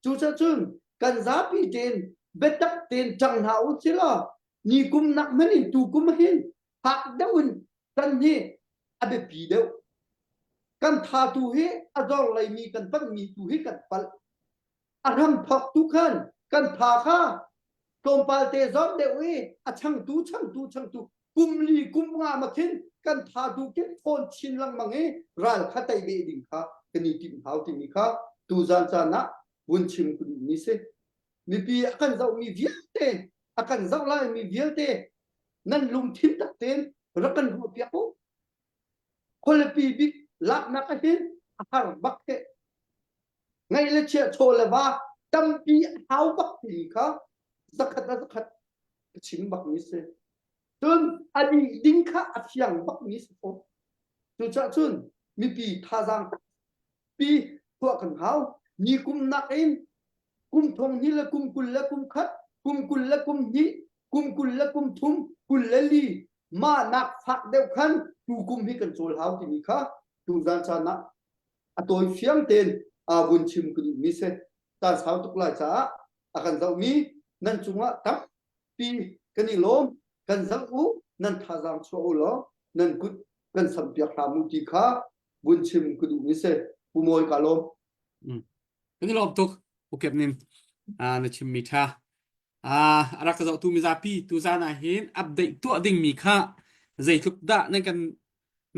chu cha chun kan za pi ten betak ten chang na u chila ni kum nak mani tu kum hin hak daun kan ni abe pi deu kan tha tu he azol lai mi kan pan mi tu he kan pal aram phak tu kan tha kha tom pal te zom de we a chang tu kum li kum nga ma khin kan tha tu ke phon chin lang mangi ral khatai be ding kha kani tim hau ti mi kha tu jan cha na bun chim ku ni se mi pi akan zau mi vial te akan zau lai mi vial te nan lum thin tak ten rakan hu pia ko khole pi bi lak na ka hin ahar bak te ngai le che chole wa tam pi hau bak ti kha zakhat chim bak ni se tun adi ding kha athiang bak ni se ko chu cha chun mi pi tha jang pi thua kan hau ni kum nak in kum thong ni le kum kul le kum khat kum kul le kum ni kum kul le kum thum kul le li ma nak phak deu khan tu kum hi kan chol hau ti ni kha tu jan cha na atoi fiam ten a bun chim ku ni se ta sao tuk la cha akan zau mi nan chunga tam pi kani lom kan zau u nan tha jang cho lo nan kut kan sam pia kha mu ti kha bun chim ku ni se pu moi ka lom Kani lom tuk ukep nin na chim mi tha arak zau tu mi za pi tu za na hin update tu ding mi kha zai thuk da nan kan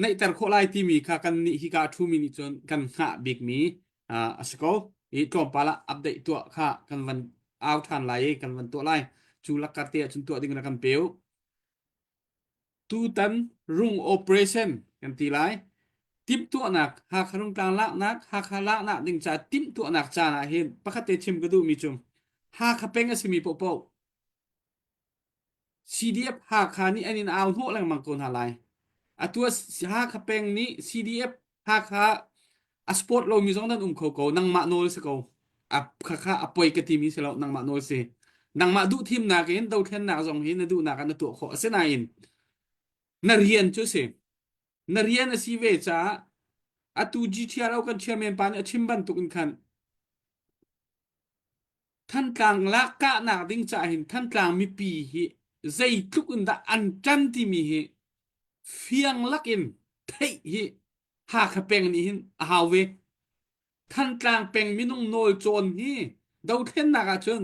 nei tar kho lai ti mi kha kan ni hi ka 2 minute chon kan ha big mi asko i tom pala update tu kha kan van out than lai kan van tu lai chu lak ka te chun tu ding na kan peu tu tan rung operation kan ti lai tim tu nak ha kharung tang la nak ha khala na ding cha tim tu nak cha na hin pakhate chim ka du mi chum ha kha peng asimi po po CDF ha kha ni anin aw ho lang mang kon halai atua ha kha peng ni CDF ha kha a sport lo mi zong dan kho ko nang ma nol se ko a kha apoi ka ti mi se lo nang ma nol se nang ma du thim na gen do then na zong hin na du na kan tu kho se na in na rian chu se na rian a si ve cha atu GTR au kan chairman pan a chim ban tuk in khan than tlang la ka na ding cha hin than tlang mi pi hi zai tuk in da an chan ti mi hi phiang lakin thei hi ha kha peng ni hin a haw ve than tlang peng minung nol chon hi do then na ga chun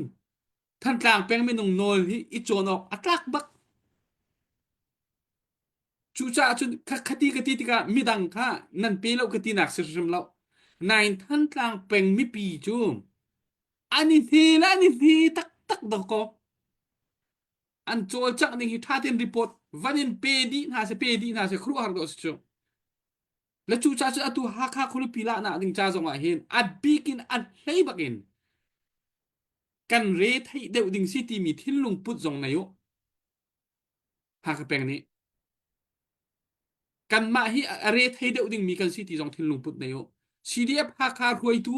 than tlang peng minung nol hi I chon ok atlak bak chu cha chun khati ka midang kha nan pe lo kati nak sirsim lo nine than tlang peng mi pi chu ani thi tak do ko an chol chak ni hi thatin report vanin pe di na se khru har do chu และจูจ้าจะตัวฮักฮักคนปีละนะดึงจ้าจงเห็นอัดบีกินอัดให้บักอินกันเรทให้เดวดึงซิตีมีที่ลุงพุทธจงนายกฮักแปลงนี้กันมาให้เรทให้เดวดึงมีกันซิตีจงที่ลุงพุทธนายกซีเดียบฮักฮักรวยตู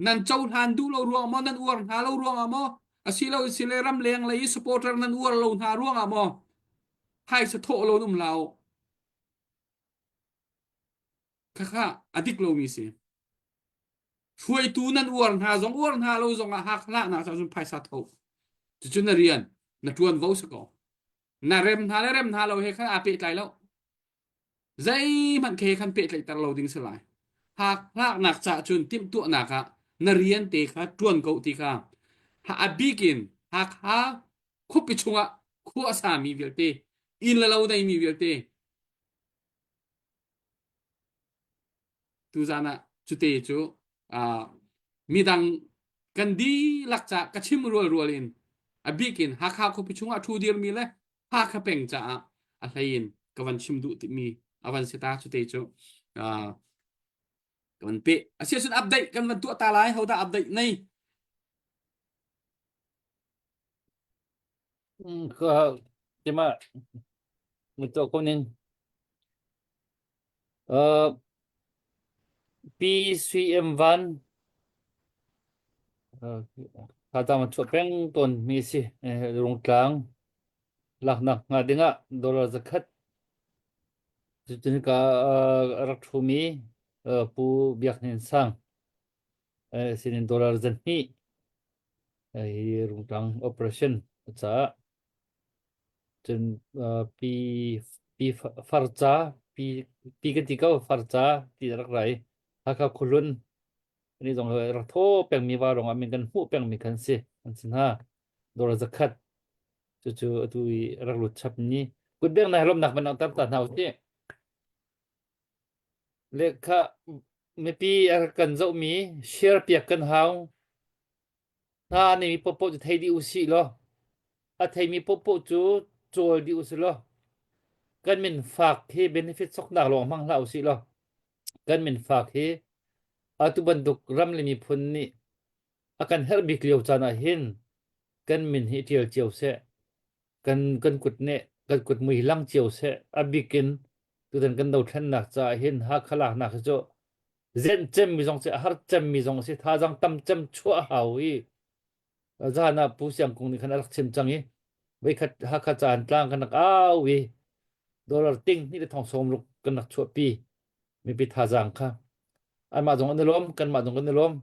นันเจ้าทันดูเรารวงมอนันอวร์หาเรารวงอ่ะมอสิเราสิเลรัมเลงเลยสปอร์ตนันอวร์เราหารวงอ่ะมอให้สะโถเราดุมเราค่ะอดีตเรามีสิช่วยตูนันอวร์หาจงอวร์หาเราจงฮักละนะจะจุนไพศาลเท่าจุนเรียนนักวนวอสก็น่าเริ่มหาเราเฮค่ะอาเปิดใจแล้วใจมันเคขันเปิดใจตลอดดิ้งสลายหากละนักจะจุนทิมตัวนักะน่าเรียนเตะค่ะจวนเกาติค่ะหากบิกินหากหาคุปปิชงะคู่อาสามีเวลเตอินละเราได้มีเวลเตตูจานะจุดเตจูมีดังกันดีหลักจะกระชิมรัวลินบิกินหากหาคุปปิชงะทูเดียร์มีเลยหากเพ่งจะอะไรยินกวันชิมดูติมีอวันเสตาจุดเตจูกันเปะอาเซียนอัปเดตกันวันตัวตาลายเขาได้อัปเดตในก็จะมามีตัวคนหนึ่งPCM1 ถ้าตามมาช่วยแป้งต้นมีสิตรงกลางหลักหนักงาดึงดอลลาร์จะคัดจุดก็รักทูมีผู้เบียกเงินสร้างสินดอลลาร์จะนี่ตรงกลาง operation จะจนปีฟาร์จ้าปีกันที่เขาฟาร์จ้าที่รักไรถ้าเขาคุรุนอันนี้ตรงรักโทแปลงมีวารองอเมริกันหูแปลงมีกันสิอันสินห้าดอลลาร์จะคัดจู่ๆตัวรักหลุดชับนี้กุดเบี้ยงในลมหนักมันเอาตั้งแต่หนาวที่เลขาไม่ปีอะไรกันจะมีเชียร์เปียกกันหาวถ้านี่มีปปจะไทยดีอุสิเหรอถ้าไทยมีปปจูโจดีอุสิเหรอกันเป็นฝากให้เบนฟิตสกหนักหลวงมั่งเราสิเหรอกันเป็นฝากให้อาตุบันดุกรำเลยมีพ้นนี่อาการเฮร์บิกเลียวจานาเห็นกันเป็นให้เจียวเจียวเสะกันกุดเนะกันกุดมือลังเจียวเสะอาบิกินตัวนั้นกันดาวทันหนักจะเห็นฮักขลาหนักจะเจนเจมมีจงเสะฮาร์เจมมีจงเสะท่าจังตั้มเจมชั่วหาวีจานะผู้เสียงคงนี่ขนาดรักเชมจังยี่ไว้ขัดฮักขจานกลางกันนักอ้าววีดอลลาร์ติ้งนี่ได้ทองสมรุกกันนักชั่วปีมีปิดท่าจังค่ะอันมาจงอันเดลมกันมาจงอันเดลม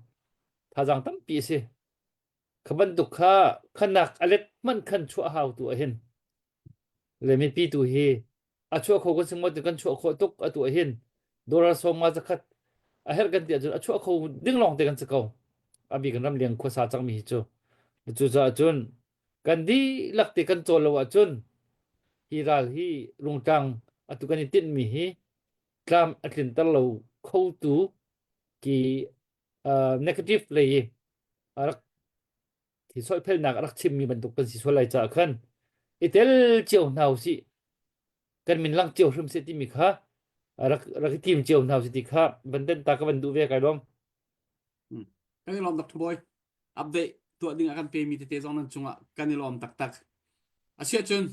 ท่าจังตั้มปีสิขบันตุกข้าขนักอเล็กมันขันชั่วหาวตัวเห็นเลยไม่ปีตัวเฮอาชั่วเขาก็สมมติกันชั่วเขาตุกอตัวเห็นดอลลาร์สมมาจะขัดอาเฮรกันเดียจนอาชั่วเขาดึงลงเตกันสกาวอาบีกันรำเลียงข้อสาจังมีจูจูจ่าจุนกันดีหลักเตกันโจลวะจุนฮีรัลฮีลุงจังอตุกันนิตินมีฮีกลามอัตลินตะลาวเข้าตูกีnegative เลยรักที่สอยเพลนักรักชิมมีบรรทุกกันสิสวยไหลจากขันอิเตลเจียวหนาวสิกันมินลังเจียวริมเสติมีค่ะรักทีมเจียวหนาวสิติค่ะบันเดนตากบันดูเวกไอ้ล้อมกันนี่ลอมตักทบอยอัปเดตตัวดึงอาการเปมีเตจองนั้นจงกันนี่ลอมตักอาเซียจุน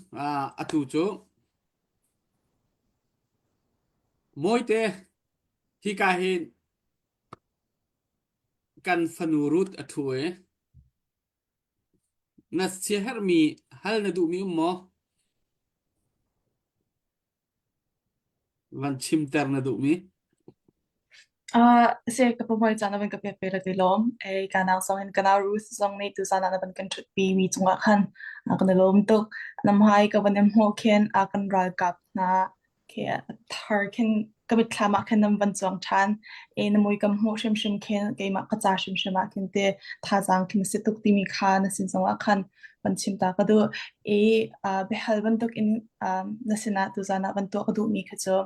อาตูจูมวยเตที่กาเห็นกันฟนูรุตอถวยนัดเสียฮร์มีฮัลนดูมีมอวันชิมเตอร์นดูมีSaya kapamay jana ban kapya pera dilom kanal song in kanal Ruth song ni tu sana ban kan trut pi wi chunga khan akan lom tok nam hai ka ban em ho ken akan ral kap na ke thar ken kabit thama ken nam ban chong than namui kam ho shim ken ke ma ka cha shim ma ken te tha jang kin se tuk ti mi kha na sin chonga khan ban chim ta ka do behal ban tok in nasina tu sana ban to ka du mi kha cho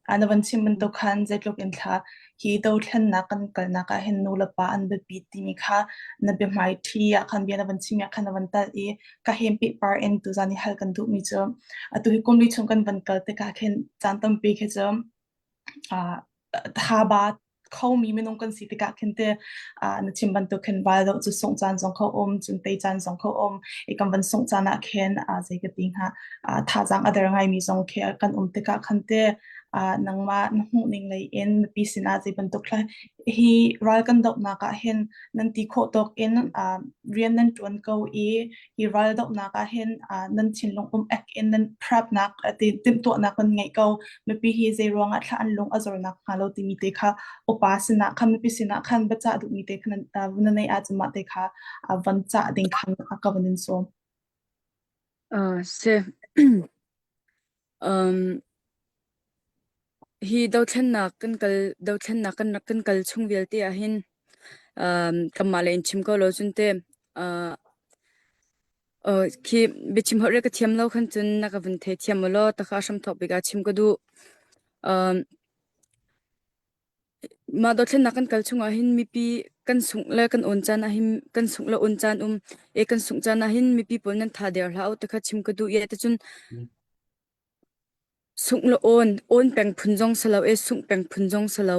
ana ban chim ban to khan zetlok in tha hi do thlan na kan kal na ka hen no la pa an be pi ti mi kha na be mai thi ya khan be na ban chim ya khan ban ta ka hem pi par en tu zani hal kan du mi cho atu hi kom li chung kan ban kal te ka khen chan tam pe khe cho haba khâu mi menong kan si tika khente na chimban to khen ba do chu song chan jong kho chun te chan jong kho e kam ban song chana khen zai ka ting ha tha jang adar ngai mi jong khe kan tika khante nangma nhu ning lei in pi sina zai ban to khla hi ral kan dok na ka hen nan ti kho tok in rian nan tuan ko hi ral dok na ka hen nan chin long ek in nan prap nak ti tim to na kan ngai ko me pi hi zai ronga thla an long azor nak khalo ti mi te kha upasana khan mi pi sina khan bacha du mi te khan vuna nei ajma te kha van cha ding khan ka vanin so se hi dau thlen na kan kal chung vel te a hin kamale in chim ko lo chun te khi bichim hore ka thiam lo khan chun na ka van the thiam lo ta kha sham thok biga chim ko du ma do thlen na kan kal chung a hin mi pi kan sung le kan on chan a hin kan sung le on chan e kan sung chan a hin mi pi pon nan tha der hlau ta kha chim ko du ye ta chun sung lo on peng phunjong salo e sung peng phunjong salo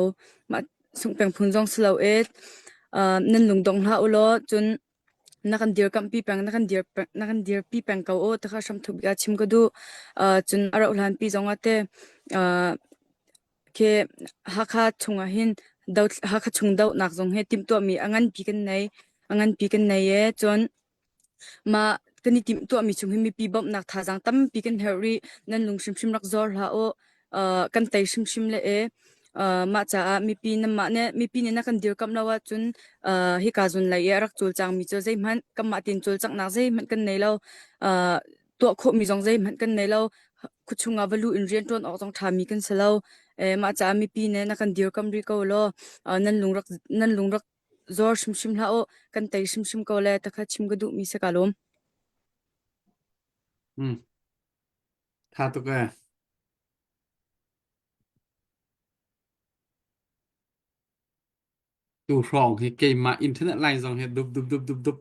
ma sung peng phunjong salo e nan lung dong hlau lo chun nakan dir kam pi peng nakan dir pi peng ko o ta kha sham thu biga chim ko du chun ara ulan pi zonga te ke hakha chunga hin dau hakha chung dau nak zong he tim to mi angan pi kan nei e chon ma kani tim to mi chung hi mi pi bom nak tha jang tam pi kan heri nan lung shim rak zor ha o kan tai shim le e ma cha mi pi na ma ne mi pi ne na kan dir kam lawa chun hi ka zun lai ya rak chul chang mi cho zai man kam ma tin chul chang na zai man kan nei lo to kho mi jong zai man kan nei lo khu chunga valu in rian ton ok jong tha mi kan selo e ma cha mi pi ne na kan dir kam ri ko lo nan lung rak zor shim la o kan tai shim ko le ta kha chim ga du mi se ka lom tha to ka tu rong hi ke ma internet line zong he dup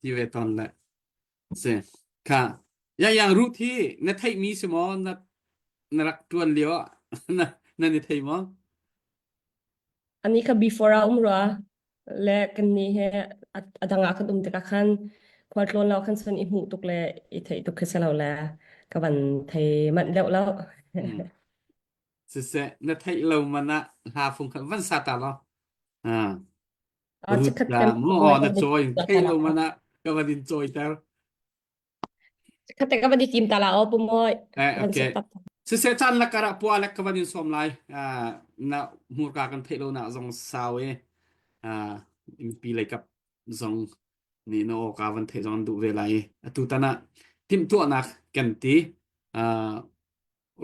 ti ve ton la se ka yang ru thi na thai mi se mo na rak tuan lio na ni thai mo อันนี้ค่ะ before รัวและกันนี้เฮอดังอาคันตะคันควาดลนเราคันส่วนอีหูตุกแลอีไทยตุกคือเราแลกับวันไทยมันแล้ว se na thai lo mana ha phung khan van sa ta loจะ rut คัด la กัน mo na joy thai lo mana ka van din joy ta คัดแต่ก็วันที่จิมตาลาอปุ้มอยวันสุด okay ตัด se chan la kara pu ala ka van din som lai na mur ka kan thai lo na zong sao e im pi lai kap zong ni no ka van thai zong du ve lai tu ta na tim tu na kan ti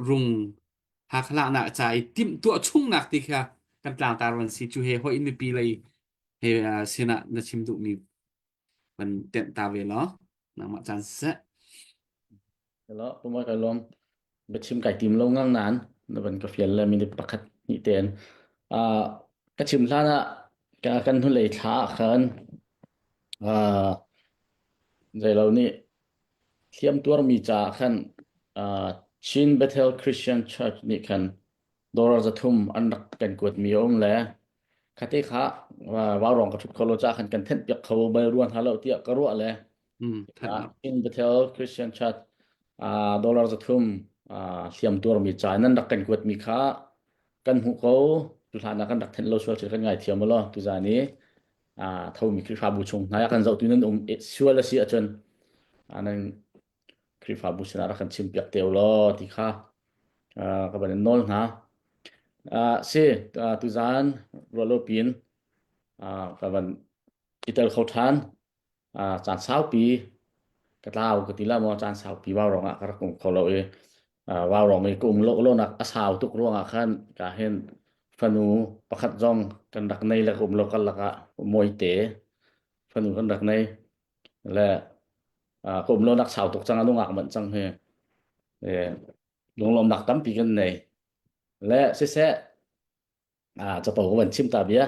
rung hak la na chai tim tu chung nak ti kha kan tlang tar wan si chu he ho in pi lai he sina na chim du mi ban ten ta ve lo na ma chan se Đó, tôi mới cái luôn bật chim cải tìm lâu ngang nán nó vẫn có phiền là mình được bắt khách nhị tiền cái chim lan á cái cần thu lấy thả khẩn rồi lâu nè thiêm tuar mi cha khẩn Chin Bethel Christian Church nè khẩn Dora Zathum ăn đặc cảnh quật mi ôm lẽ khát thế khá và vào rong cái chút câu cha khẩn cần thiết việc khâu bay ruộng hà lâu tiệt cái ruộng lẽ thật Chin Bethel Christian Church dollar zathum siam tur mi chai nan dak kan kwat mi kha kan hu ko tu thana kan dak then lo so che kan ngai thiam lo tu za ni thau mi kha bu chung na kan zau tu nan sual la si a chen anan kri fa bu sina ra kan chim piak teu lo ti kha ka ban nol na se tu zan ro lo pin ka ban itel khau than chan sao pi cái tao cái tí là một trang sao pi vào rồi ạ các cũng khó lỗi vào rồi mình cùng lỗ lỗ nạc sao tục luôn ạ khăn cả hen phần u bắt khát rong cần đặc này là cùng lỗ cần là môi tế phần u cần đặc này là cùng lỗ nạc sao tục trang luôn ạ mình trang he luôn lỗ nạc tắm pi cái này là sẽ cho bảo của mình chim ta bia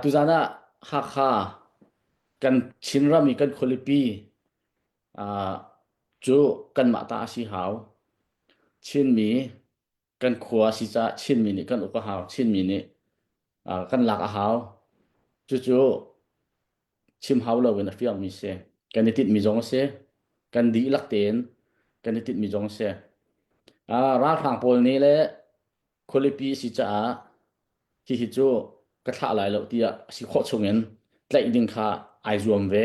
tu ra na ha cần chín ra mình cần kholipi chú cần mạ ta si hào chín mi กันขวาสิจะชินมีนี่กันอุปหาวชินมีนี่กันหลักหาวจู่ๆชิมหาวเราเป็นฟิลมีเสกันนิติดมีจงเสกันดีลักเต็นกันนิติดมีจงเสร้านทางโพลนี้แหละคนลิปีสิจะที่ฮิจูกระทะหลายเราที่สิขอชงเงินแต่อีกดึงค่ะไอรวมเว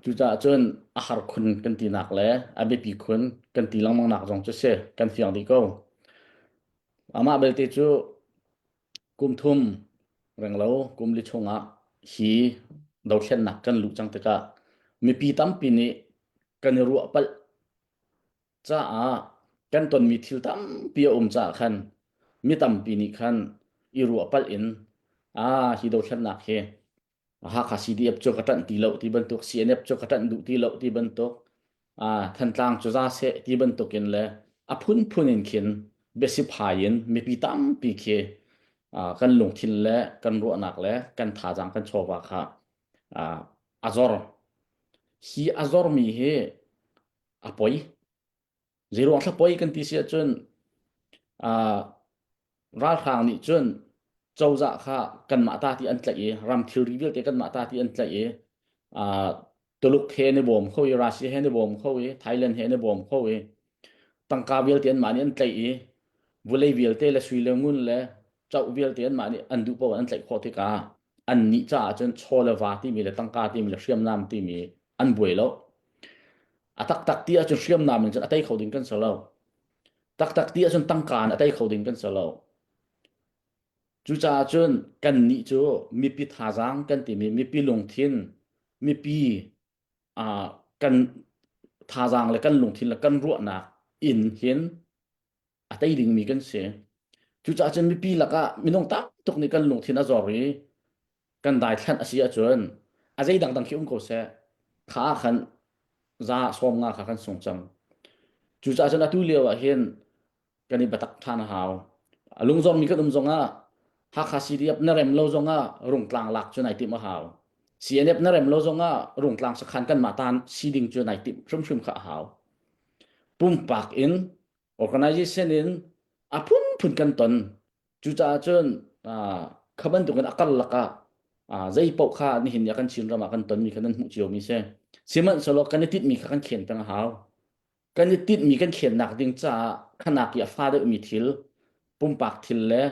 จู่จะจนอาหารคนกันตีหนักแล้วอาเบปีคนกันตีลังมังหนักจงจะเสกันเฟียงดีก็อามาเบลติจูกุมทุ่มเร่งเรากุมลิชงฮีดาวเช่นหนักกันลุจังตะกะมีปีตั้มปีนี้กันรัวปลจ้ากันตนมีทิลตั้มปีจ่าขันมีตั้มปีนี้ขันอีรัวปลอินฮีดาวเช่นหนักเฮหากซีดีเอฟจกตันตีเหลาที่บรรทุกซีเอฟจกตันดูตีเหลาที่บรรทุกทันตางจุจ้าเสที่บรรทุกกันเลยพุนอินขินเบสิพายินมีปีตั้มปีเคกันลงทินและกันรัวหนักและกันท่าจังกันโชว์ว่าค่ะอาซอร์ฮีอาซอร์มีเฮปอยเจรวงสักปอยกันที่เสียจนร้านทางนี้จนเจ้าจะค่ะกันมาตาที่อันตรายรำทิลรีวิลเตกันมาตาที่อันตรายตุลุกเฮในบ่มเข้ารัสเซียเฮในบ่มเข้าไทยแลนด์เฮในบ่มเข้าตั้งกาวิลเตียนมานี่อันตรายวุเลยวิลเตและสวีเลงุนและเจ้าวิลเตียนมานี่อันดูปว่าอันตรายโคตรกาอันนี้จะจนโชว์เลวาที่มีและตั้งกาที่มีและเชื่อมน้ำที่มีอันบวยแล้วตักที่จนเชื่อมน้ำมันจนอัตย์เขาดึงกันสลาวตักที่จนตั้งการอัตย์เขาดึงกันสลาวจู่จ้าจนกันนี้จูมีปีท่าจางกันที่มีปีลงทินมีปีกันท่าจางและกันลงทินและกันรัวหนักอินเห็นอัตย์ดึงมีกันเสียจู่จ้าจนมีปีละก็มีน้องตักตกนี้กันลงทินอจอรีกันได้ท่านอาศัยจนอาศัยดังคิดก็เสียขาขันจะสวมงาขาขันส่งจังจู่จ้าจนอตุเลียวเห็นกันนี้บัตักท่านหาวลุงจอมมีก็ลุงจงหากซีดีเอฟนเรมโลจงรุ่งกลางหลักจนไหนติมหาวซีเอฟนเรมโลจงรุ่งกลางสักขันกันมาตานซีดิงจนไหนติมชุ่มข้าหาวปุ่มปากอิน organization อินพุ่นกันตนจู่จ้าจนขบันตุกันอักลักใจปกข้านี่เห็นอยากกันชินรามากันตนมีกันนั้นมุจิโอมีเสียมันสโลกันนิติมีกันเขียนกันหาวกันนิติมีกันเขียนหนักดิ้งจ้าขนาดยาฟ้าได้มีทิลปุ่มปากทิลเลย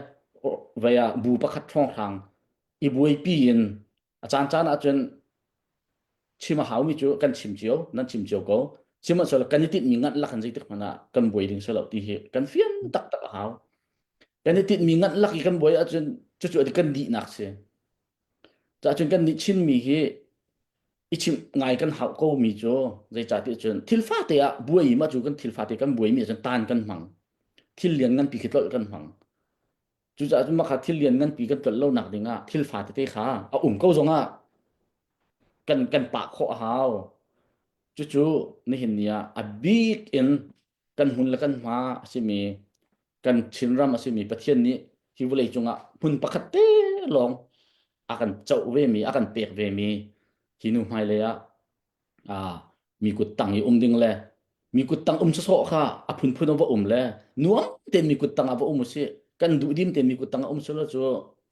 เวียบูปะคัดท่องทางอีบุยปีนอาจารย์อาจารย์ชิมหาวมีจูกันชิมเจียวนั่นชิมเจียวก็ชิมส่วนกันนิติมีงัดลักกันใจตึกมันกันบุยดิ้งสลับที่เหกันเฟียนตักหาวกันนิติมีงัดลักอีกันบุยอาจารย์จู่ๆกันดีนักเสียจะอาจารย์กันนิชินมีเหอีชิมไงกันหาวก็มีจูใจจ่าที่อาจารย์ทิลฟ้าเตะบุยมาจูกันทิลฟ้าเตะกันบุยมีอาจารย์ตานกันมังทิลเลี้ยงกันปีกิดลกันมังจู่ๆจะมาขัดที่เรียนเงินปีกันตัวเล่าหนักดิ่งที่ฝาดที่ขาก็จงกันปากข้อหาวจู่ๆนี่เห็นเนี่ยบิ๊กอินกันหุ่นละกันมาสิมีกันชินรำสิมีประเทศนี้ที่วิเลยจงหุ่นปกติลองกันเจ้าเวมีกันเปียกเวมีที่นู่นไม่เลยมีกุดตังอยู่ดิ่งเลยมีกุดตังสะโซค่ะพุ่นเอาว่าเลยนัวเต็มมีกุดตังเอาว่าสิกันดูดิมเต็มมีกุตังสโลจู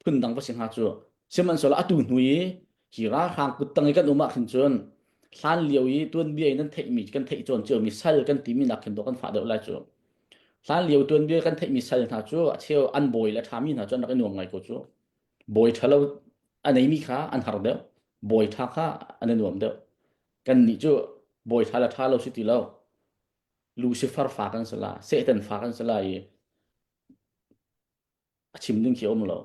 พุ่นดังภาษาหาจูเชื่อมันสโลอตุนหุยฮีราทางกุตังกันอุมาขึ้นจนทานเลียวยีตัวเบี้ยนั่นเทมีกันเทจนเจอมีซัลกันตีมีนักขึ้นตัวกันฝาเดียวไล่จูทานเลียวตัวเบี้ยกันเทมีซัลหาจูเชี่ยวอันบอยและทามีหาจนนักหน่วงไงก็จูบอยทะเลอันไหนมีขาอันหาเดียวบอยทักขาอันหน่วงเดียวกันนี่จูบอยทะเลทะเลสิติเลวลูซิเฟอร์ฝากันสละเซตันฝากันสละชิมดึงขี้อมเรา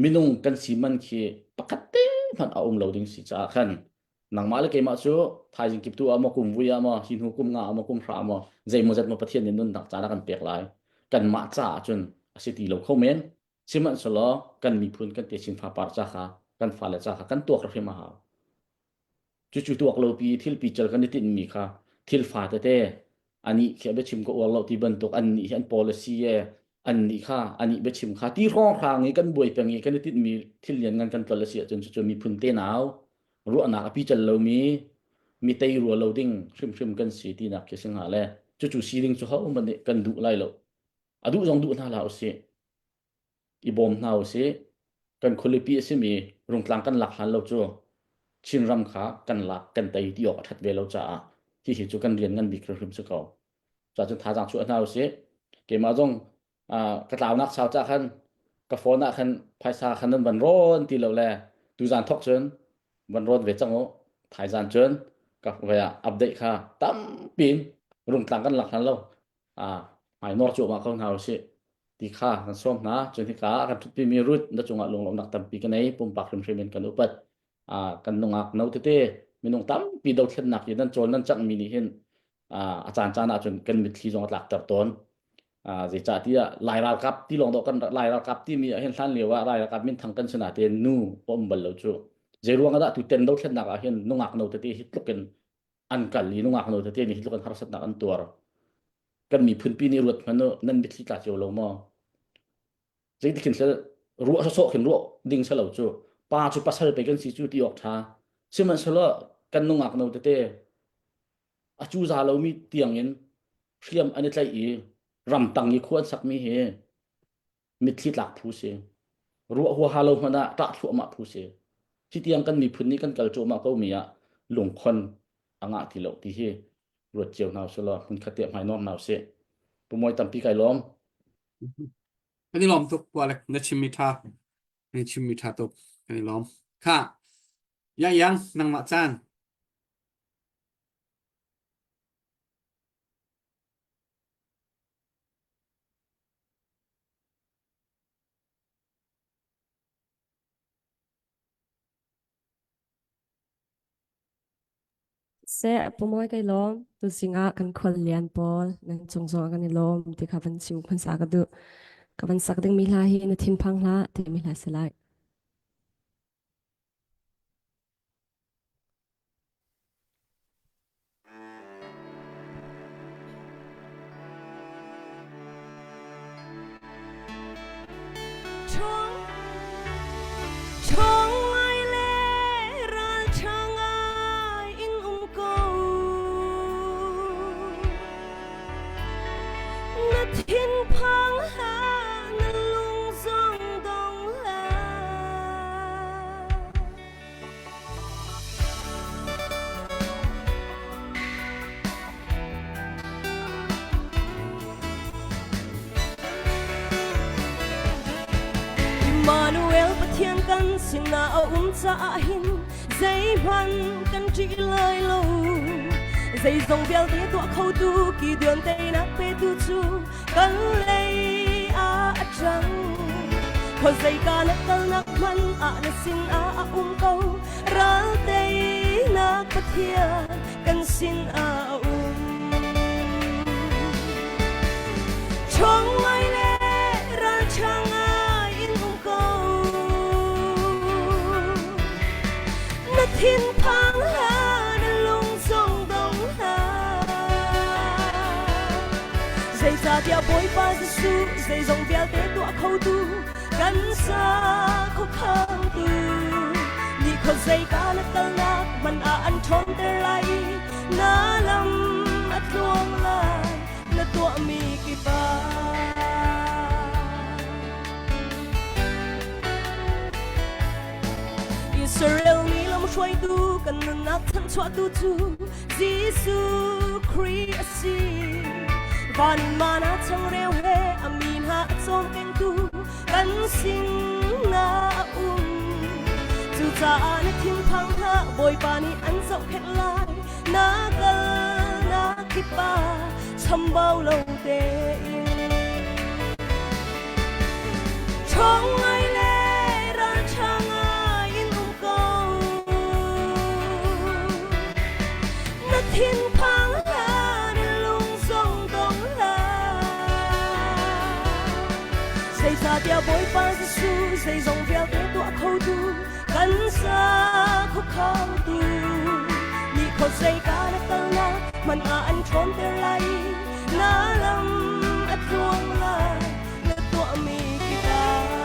มินุ่งกันสีมันขี้ปกติมันเอาเราดึงสีจ้าขันหนังมาเลยเกมาชูทายจิงกิบตัวมาคุมวิยามาหินหูคุมงามาคุมพระมาใจมันจะมาประเทศนี้นุ่นหนักจ้ากันเปียกลายกันมาจ้าจนสิตีเราเข้าเมนชิมันสโลกันมีพื้นกันเตชินฟ้าปาร์จ้าค่ะกันฟ้าเลจ้าค่ะกันตัวกระเทียมมาหาจู่ๆตัวเราปีทิลปีเจอกันนิดมีค่ะทิลฟ้าเต้อันนี้เขียนไปชิมก็อวเราที่บรรทุกอันนี้อัน policy อันนี้ค่ะอันนี้เบชิมค่ะที่ร้องทางนี้กันบวยเปียงนี้กันติดมีที่เรียนกันกันตัวละเสียจนมีพื้นเต้นเอารู้อนาคตพี่จะเรามีเตยรัวเราดิ้งชิมกันสีที่นักเกี่ยงหาเลยจู่ๆสีดิ้งจู่เขามันกันดุไล่เรา adu jong du na lau si ibom nau si kan kholipi si mi rungtlang kan lak han lo chu chin ram kha kan lak kan tai ti ok that ve lo cha hi hi chu kan rian ngan bi krim hrim chu ko cha chu tha jang chu nau si ke ma jong ka tlaw nak sao cha khan ka phone na khan phaisa khan nan ban ron ti lo le tu jan thok chen ban ron ve chango thai jan chen ka ve update kha tam pin rungtlang kan lak han lo mai nor chu ma khong nau si ti kha kan som na chen ti ka kan thu pi mi rut na chunga long long nak tam pi kan nei pum pak rim hrim kan upat kan nungak nau te minung tam pi do thlen nak yan chol nan chak mi ni hin achan chana chun kan mit thi jong tlak tar ton zai cha ti lai ral kap ti long do kan lai ral kap ti mi hen hlan lewa lai ral kap min thang kan chuna te nu pom bal lo chu je ruang da tu ten do thlen nak a hen nungak no te hit loken an kal li nungak no te ni hit lokan har sat nak an tur kan mi phun pi ni ruat mano nan bit thi ta chu lo mo zai dikin sel ruwa so khin ruwa ding selo chu pa chu pasal pe kan si chu ti ok tha siman selo kan nungak no te chu za lo mi tiang in hriam ani tlai i ram tang i khuan sak mi he mit thlit lak phu se ruwa hu ha lo mana ta thu ma phu se chi tiang kan mi phun ni kan kal chu ma ko mi ya lung khon anga ti lo ti he ruat chiao naw selo hun khate mai nom naw se pumoi tampi kai lomอันนี้ล้อมตุกว่าเลยนัชิมิทานี่ชิมิทาตุกอันนี้ล้อมค่ะยังนังมาจาน sẽ bố mỗi cái lom tu sinh á kan khol lian pol nan chung zo kan lom ti kha van chiu khan sa ka du ka van sak ding mi la hi na thin phang la te mi la selai xin na cha hin dây văn căn chỉ lời lâu dây dòng bèo tía tua khâu tu kỳ đường tây nát pe tu chu căn lấy trắng khâu dây ca nát căn nát man na xin câu ra tây nát bất thiên căn xin trong ai lẽ ra chăng thiên phang ha nên lung sông đông ha dây ra tia bối ba giêsu dây dòng bèo té tua khâu tu gần xa khóc khang tu nhị khâu dây cá nát tơ nát mình ăn trốn tê lại na lâm ắt luông lại na tua mi kỳ ba Israel mi lam shwai tu kan na than chwa tu chu Jesus Christ van mana chang reo he amin ha chom keng tu kan sin na chu cha na thim phang ha boy pa ni an zau khet lai na gal na kipa cham bao lâu te trong ai lẽ ra chang thiên phang ha nên lung sông đông ha dây ra tia bối ba giêsu dây dòng veo té tua khâu tu gần xa khóc khang tu nhị khâu dây cá nát tơ nát mình ăn trốn tê lại na lâm ắt luông lại na tua mi kita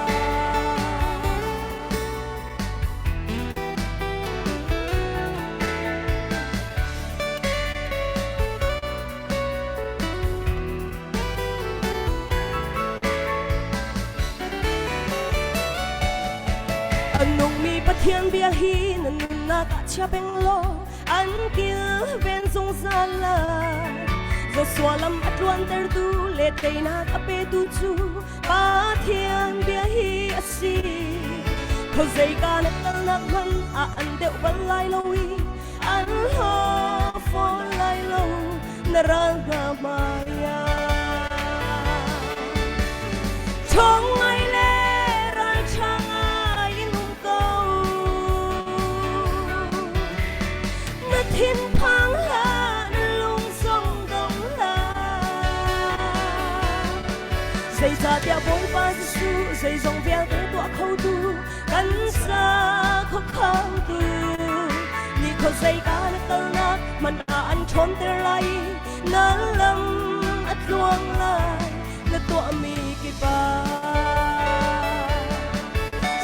anong mi pathian biyahin nakatya penglo an kil ben sung sala zo swalam atluan terdu letay na kape tuju pathian biyahi asi kozay ka nakalakman aan deu balay lawi an ho for lay law narangamaya trong ai lê ran chang ai nung câu na thiên phang ha na lung sông đông la dây ra tia bối ba su dây dòng véo tới tọa khâu tu cắn xa khóc khang tu ni khâu dây cá na tơ nát man an chôn tê lai na lam at luang lai na tọa mi kipa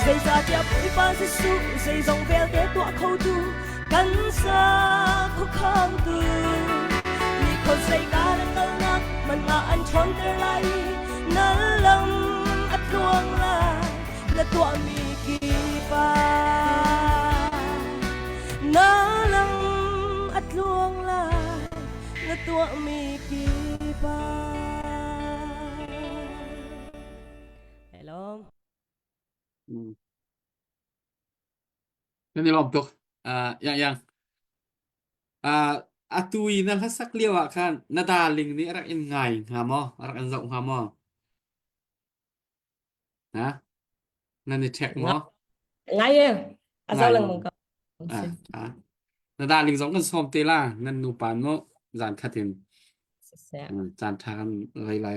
dây ra tia bối ba su dây dòng véo tới tọa khâu tu cắn xa khóc khang tu ni khâu dây cá na tơ nát man an chôn tê lai na lam at luang lai na tọa mi kipa na lam at luang lai na tọa mi kipa hello นั่นนี่ลองตกยังatui nan hasak liwa kan nadaling ni arak in ngai ngamo arak an zong ngamo na nan ni check mo ngay em à sao ngai lần mong có nadaling zong kan som te la nan nu pan mo zan khatin sẽ zan tha kan lai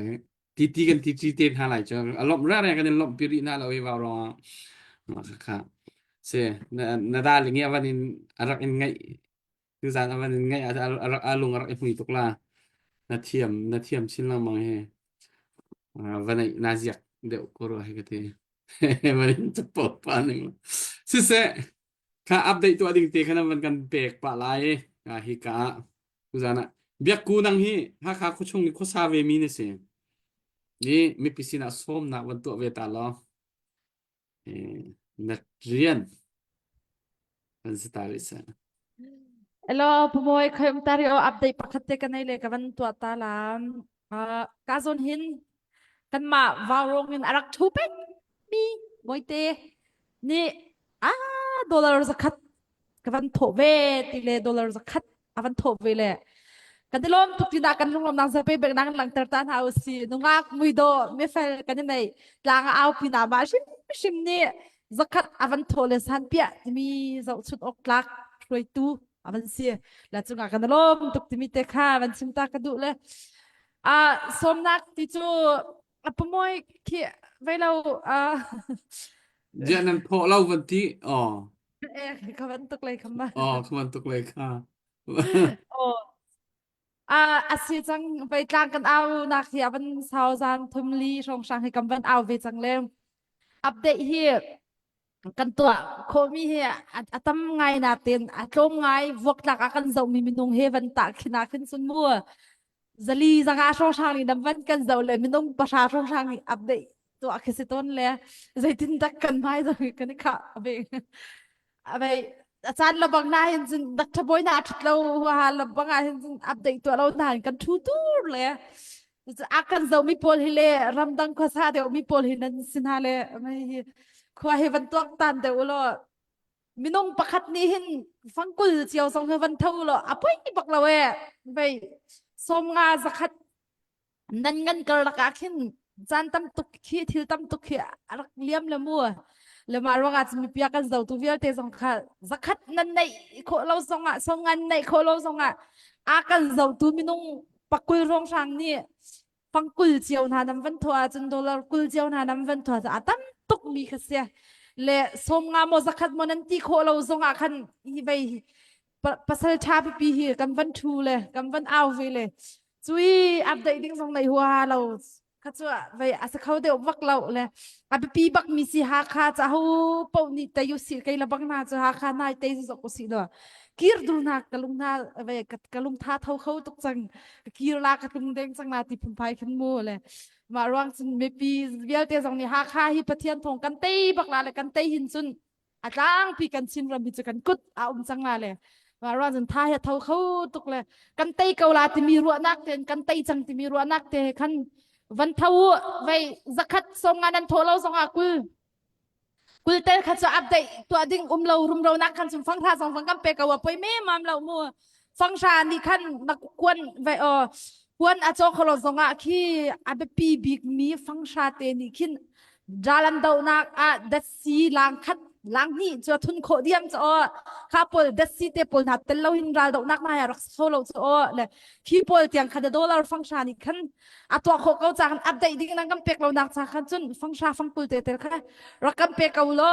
ti kan ti ten ha lai cho alom ra kan lom piri na la wi wa ro ma kha se nadaling ya wanin arak in ngaiคือจานวันนี้ไงลุงอะไรพวกนี้ตกลานาเทียมชิ้นละมั้งเฮวันนี้นาเซียเดี๋ยวก็รู้ให้กันทีวันนี้จะปลดปานหนึ่งซึ่งเสค่าอัปเดตตัวดิ่งตีขนาดวันกันเบรกปะไลฮิกะคือจานอะเบียกกูนังฮีถ้าข้าคุชงนี่คุซาเวมีเนี่ยสินี่มีพิสินาส้มนักวันตัวเวตาล้อนักเรียนกันสตาร์ลิส Hello, Pumoy, kayong tayo update pakate kanay le kavan tua talam. Kazon hin kan ma varong hin arak tupek mi moite ni dollar zakat kavan thove tile dollar zakat avan thove le. Kadilom tuktina kan lungom nang sape bek nang lang tertan hausi nungak muido me fel kaninay lang au pinama shim ni zakat avan thole san pia mi zau chut oklak roi tu avan sia la chunga kan lom tuk timite kha avan chimta ka du le somnak ti chu apamoy ki velo Dia nan po lau vanti kavan tuk le kama kaman tuk le ka asi chang vai tlang kan au na khi avan sao zan thumli rong sang hi kam van au ve chang le update here kan tua khomi he atam ngai na tin atlom ngai vok lak akan zau mi minung he van ta khina khin sun mua zali zanga sho sang ni dam van kan zau le minung pasha sho sang ni update to akhisiton le zaitin dak kan mai zo kan kha abe abe achan labang na hin jin dak thaboy na thlo ha labang a hin jin update to lo na kan thu tur le akan zau mi pol hi le ramdang kho sa de mi pol hin nan sin ha le mai khwa he van tuak tan de ulo minong pakhat ni hin fangkul chiao song he van thau lo apoi ki bak lawe bai som nga zakhat nan ngan kar laka khin jan tam tuk khi thil tam tuk khi arak liam le mu le marwa mi pia kan zau tu vial te song kha zakhat nan nei kho lo songa songan nei kho lo songa akan zau tu minong pakul rong sang ni fangkul chiao na nam van thwa chen dollar kul chiao na nam van thwa atam tuk mi khasia le som nga mo zakhat monan ti kho lo zonga khan hi bai pasal cha pi hi kam van thu le kam van au ve le chui update ding song nei hua lo khachwa bai asa khau de wak lo le pi bak mi si ha kha cha hu po ni ta yu si kai la bang na cha ha kha nai te zo ko si do kir du na kalung na bai kalung tha thau khau tuk chang kir la ka tung deng chang na ti phum phai khan mu le ma rong chun me pi vial te jong ni ha kha hi pathian thong kan te bak la le kan te hin chun จางปีกันชินรำพิจกันกุดจังมาเลยว่าเราจะท่าเท่าเขาตุกเลยกันเตยเกาลาที่มีรัวนักเตนกันเตยจังที่มีรัวนักเตขันวันเท่าไว้สักขัดส่งงานนั้นโทรเราส่งอากุลเตขัดจะอัปเดตตัวดิ่งเรารุมเรานักขันสมฟังท่าสองฟังกันเปกว่าไปไม่มามเรามัวฟังชานี่ขันนักควรไว้ควรอาจจะขอเราส่งอาคีอาเบปีบิกมีฟังชาเตนี่ขินจาลันดาวนักดัชซีลางขัดลางนี่จะทุนโคเดียมจะข้าพอดัชซีเตปอลนับเตลเราหินราดาวนักมาอยากรักษาเราจะเลยที่พอเตียงขัด$ฟังชานี่ขันตัวเขาเขาจะอัปเดตดิ่งนั่งกันเปกเรานักจะขันจนฟังชาฟังปุลเตเตลค่ะรักกันเปกเรา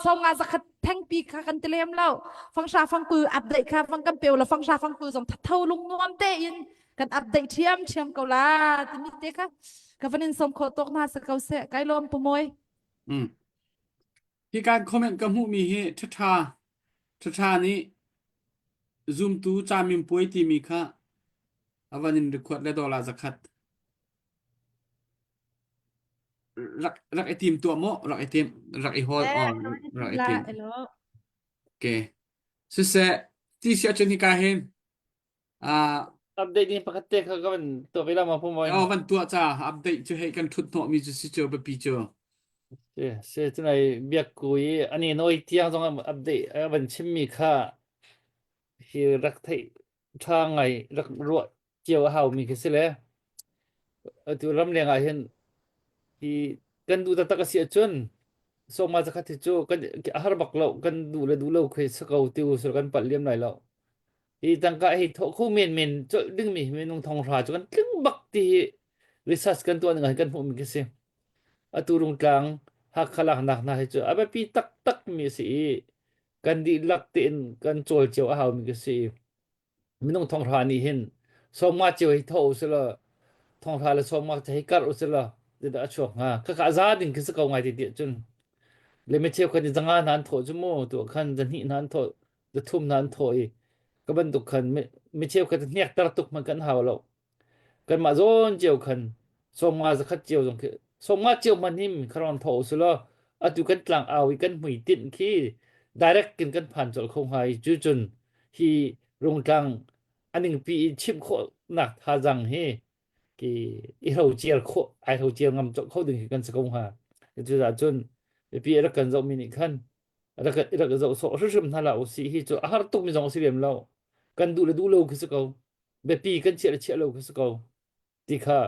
ส่งงานสักแท่งปีค่ะกันเตลียมเราฟังชาฟังปุลอัปเดตค่ะฟังกันเปลแล้วฟังชาฟังปุลส่งเท่าลุงนวมเตยินกันอัปเดตเทียมเกาลาที่มิเตค่ะกับวันนี้สมโคตกมาสักเกาเสไกลลมปุ่มวยที่การคอมเมนต์กับหูมีเฮทานี้ zoom ตูจามิมป่วยที่มีค่ะวันนี้รีควดและดอลลาร์สักขัดรักไอทีมตัวโมรักไอทีมรักไอฮอลออนรักไอทีมโอเคสุดเสที่เสียจนที่การเห็นอัปเดตนี่ปกติเขาก็เป็นตัวเวลามาพุ่มไว้วันตัวจ้าอัปเดตจะให้กันทุกหน่อมีจะสิเจอแบบปีเจอเสียจังไรเบียกกุยอันนี้น้อยเที่ยงต้องอัปเดตวันชิมมีค่าที่รักไทยทางไงรักรัวเจียวเฮามีแค่สิเลยตัวรำเลียงเห็นที่กันดูตะกเสียจนส่งมาจากที่จูกันอาหารบักเรากันดูเราเคยสกาวติวสุกันปัดเลี้ยมไหนเราที่ตั้งก็ให้ทคู่เมนจะดึงมีเมนงทองราจกันดึงบักที่รีสัชกันตัวหนึ่งกันผมมีแค่สิตัวตรงกลางหักขลังหนักให้จูอาแบบปีตักมีสิกันดีลักตินกันโจลเจียวเฮามีแค่สิไม่ต้องทองรานี่เห็นส่งมาเจียวให้เท่าสิละทองราแล้วส่งมาจะให้กัดอุสิละเดี๋ยวช่วงก็อาซาดินคือสกาวไงที่เดียจนเลยไม่เที่ยวกันจะงานนั้นโถจมูกตัวขันจะนี่นั้นโถจะทุ่มนั้นโถอีก็บันตุขันไม่เที่ยวกันเนี่ยตระตุกมันกันหาเรากันมาโซนเจียวขันส่งมาจะคัดเจียวตรงคือส่งมาเจียวมันนิ่มครอนโถสุดละตุกันกลางเอาอีกันหุยตินขี้ direct กันผ่านจอคงหายจุจุนที่โรงกลางอันหนึ่งปีชิมโคหนักทาจังเฮกี่อีเราเจียร์โคไอเราเจียร์งำจเขาดึงกันสกงหาจุดจุนปีรักกันจะมีนิคันรักจะโซ่ชื่อมันละอุสิฮิจุอาหารตุกมีสองสิเลียมเรากันดูเราคือสกาวแบบปีกันเชี่ยเราคือสกาวที่ข้า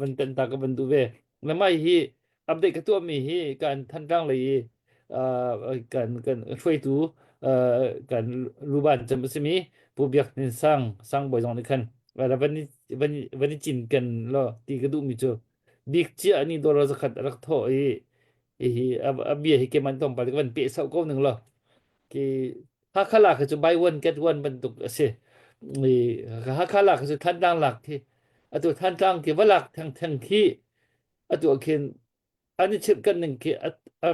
วันเต็นตากับวันดูเวแล้วไม่ฮีอัปเดตกับตัวมีฮีการทันกลางเลยกันช่วยดูกันรูบ้านจำเป็นมีผู้เบียกนินสร้างบ่อยจงในคันแล้ววันนี้จินกันแล้วตีกระดูมีเจอบิ๊กเจ้านี่ตัวเราจะขัดรักท่ออับเบียให้เกมันต้องไปวันเปียสาวก็หนึ่งละที่ฮักขลักคือจะ buy one get one บรรทุกเสียนี่ฮักขลักคือท่านดังหลักที่ตัวท่านดังคือว่าหลักทั้งที่ตัวเขียนอันนี้เชื่อกันหนึ่งคือ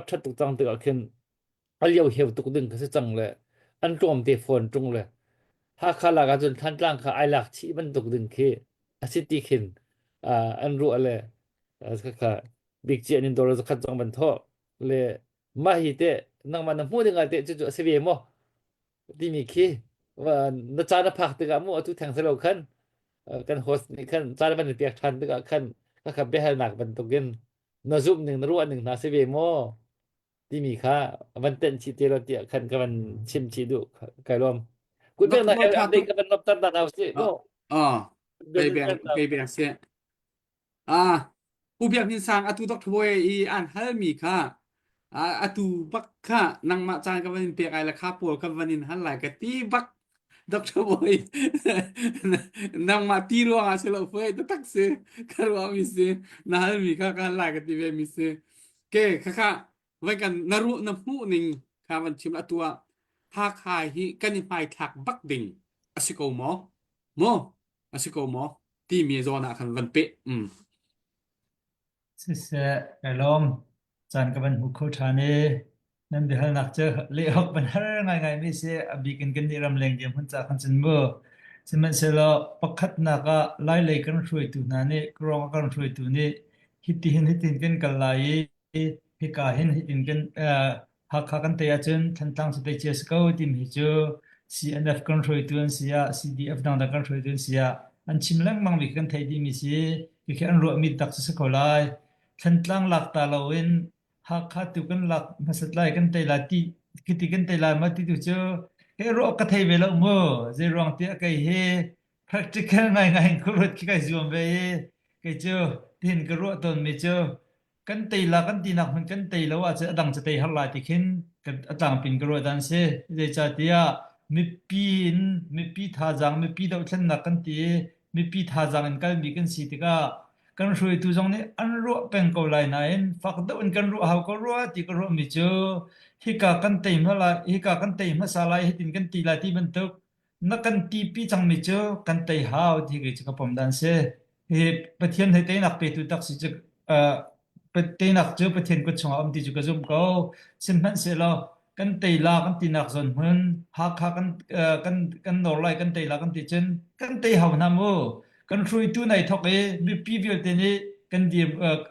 ชัดตุกตังตัวเขียนอันเลี้ยวเหี่ยวตุกดึงคือจังเลยอันรวมเตฟอนตรงเลยฮักขลักจนท่านดังคือไอหลักที่บรรทุกดึงคือสิทธิเขียนอันรู้อะไรก็บิ๊กเจนินตัวเราจะขัดจังบรรทุกเลยมาฮิเตนังมันน้ำมูดึงอะไรเตจุดเสียมั้งที่มีคีว่านักจานพักตึกมั่วทุกแทงสโลคันกันโฮสนี่คันจานมันเปียกทันตึกคันก็ขับไปให้หนักบรรทุกกันนาซุปหนึ่งนรัวหนึ่งนาเสียมั้งที่มีค่ามันเต้นชีเตโรเตียคันกับมันชิมชีดูไก่รวมคุณเป็นอะไรเด็กกับมันนับตันเอาสิโน่ไปแบ่งเสียผู้เบียกนินสังตุดอกทบอยอันฮัลมีค่ะtu bak kha nang ma chan ka vanin pe ai la kha por ka vanin han lai ka ti bak doctor boy nang ma ti ro a se lo foi to tak se ka ro mi se na hal mi kha ka lai ka ti ve mi se ke kha vai kan naru na hu ning kha van chim la tua ha khai hi kan ni pai thak bak ding asiko mo asiko mo ti mi zo na khan van pe Sisa kalom chan kaban hukho thane nam de hal nak che le hok ban har ngai mi se abikin kan diram leng jem hun cha khan chin mo siman se lo pakhat na ka lai lai kan throi tu na ne krong kan throi tu ne hitin kan kal lai hi ka hitin kan hak kan te achun thantang se te che sko tim hi chu CNF kan roi tuan sia CDF dang da kan roi tuan sia an chimlang mang mi kan thei di mi si ki khan ro mi tak se ko lai thantlang lak ta lawin hak kha tu kan lak masat lai kan te la ti kiti kan te la ma ti tu chu he ro ka thei ve lo mo je rong ti kai he practical ngai ngai ko rot ki kai zoom ve cái chưa tin cái ruộng tuần mi chưa kan tei la kan ti nak man kan tei lo a che adang che tei har lai ti khin kan atang pin ka ro dan se je cha tia mi pi tha jang mi pi do thlen na kan ti mi pi tha jang an kal mi kan si ti ka kan roi tu jong ne an ro pen ko lai na en fak do un kan ro ha ko ro ti ko ro mi chu hi ka kan tei ma la hi ka kan tei ma sa lai hi tin kan ti la ti ban tok na kan ti pi chang mi chu kan tei hao ti ge cha ka pom dan se he pathian he te nak pe tu tak si chu te nak chu pathian ko chunga om ti chu ka zum ko sim han se lo kan te la kan ti nak zon hun ha kha kan nor lai kan te la kan ti chen kan te hau na mo kan rui tu nai thok e mi pi vil te ni kan di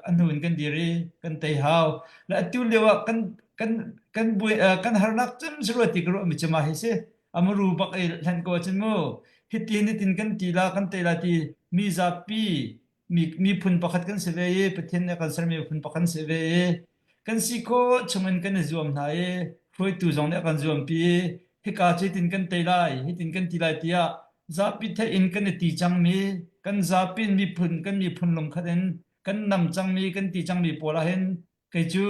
an hun kan di ri kan te hau la tu lewa kan bui kan har nak chim sro ti ko mi chama he se amru bak e than ko chen mo hiti ni tin kan ti la kan te la ti mi za pi mi phun pakhat kan se ve pathian ne kan sar mi phun pakhan se ve kan si ko chungan kan zuam na e hroi tu jong ne kan zuam pi he ka che tin kan te lai he tin kan ti lai tia za pi the in kan ti chang mi kan za pin mi phun lom khaden kan nam chang mi kan ti chang mi pola hen kai chu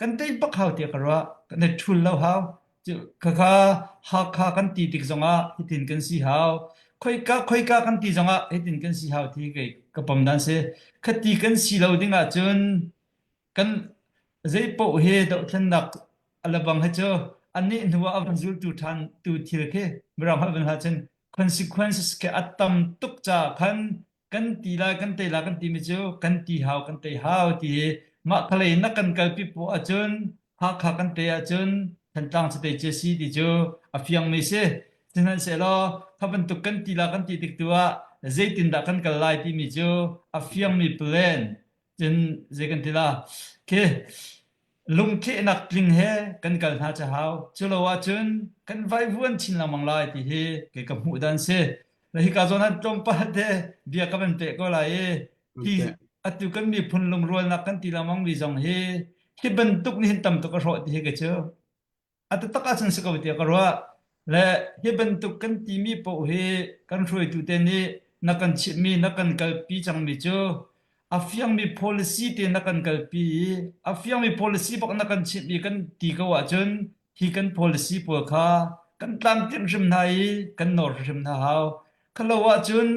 kan te pak hau ti ka ra kan ne thul lo hau chu kha ha kha kan ti tik zonga he tin kan si hau khoi ka kan ti zonga he tin kan si hau thi ke ka pam dan se khati kan si lo dinga chun kan zai po he do than nak alabang ha cho ani nuwa avan zul tu than tu thil ke mram ha ban ha chen consequences ke atam tuk cha kan ti la kan te la kan ti mi cho kan ti hau kan te hau ti ma khalai na kan kal pi po a chun ha kha kan te a chun than tang se te che si ti cho a fiang me se tinan se lo khaban tu kan ti la kan ti tik tua zaitin da kan kal lai ti mi cho a fiang mi plan chen ze kan ti la ke lung ke nak tling he kan kal na cha hau chulo wa chun kan vai vuan chin la mang lai ti he ke ka mu dan se la hi ka zon han tom pa de dia ka ban pe ko la e hi atu kan mi phun lung rol na kan ti la mang mi jong he hi ban tuk ni hin tam to ka ro ti he ke cho atu taka san se ka ti ka ro le hi ban tuk kan ti mi po he kan roi tu te ni na kan chi mi na kan kal pi chang mi cho a fiang mi policy te na kan kal pi a fiang mi policy bok na kan chi mi kan ti ka wa chun hi kan policy po kha kan tlang tim rim nai kan nor rim na hau khalo wa chun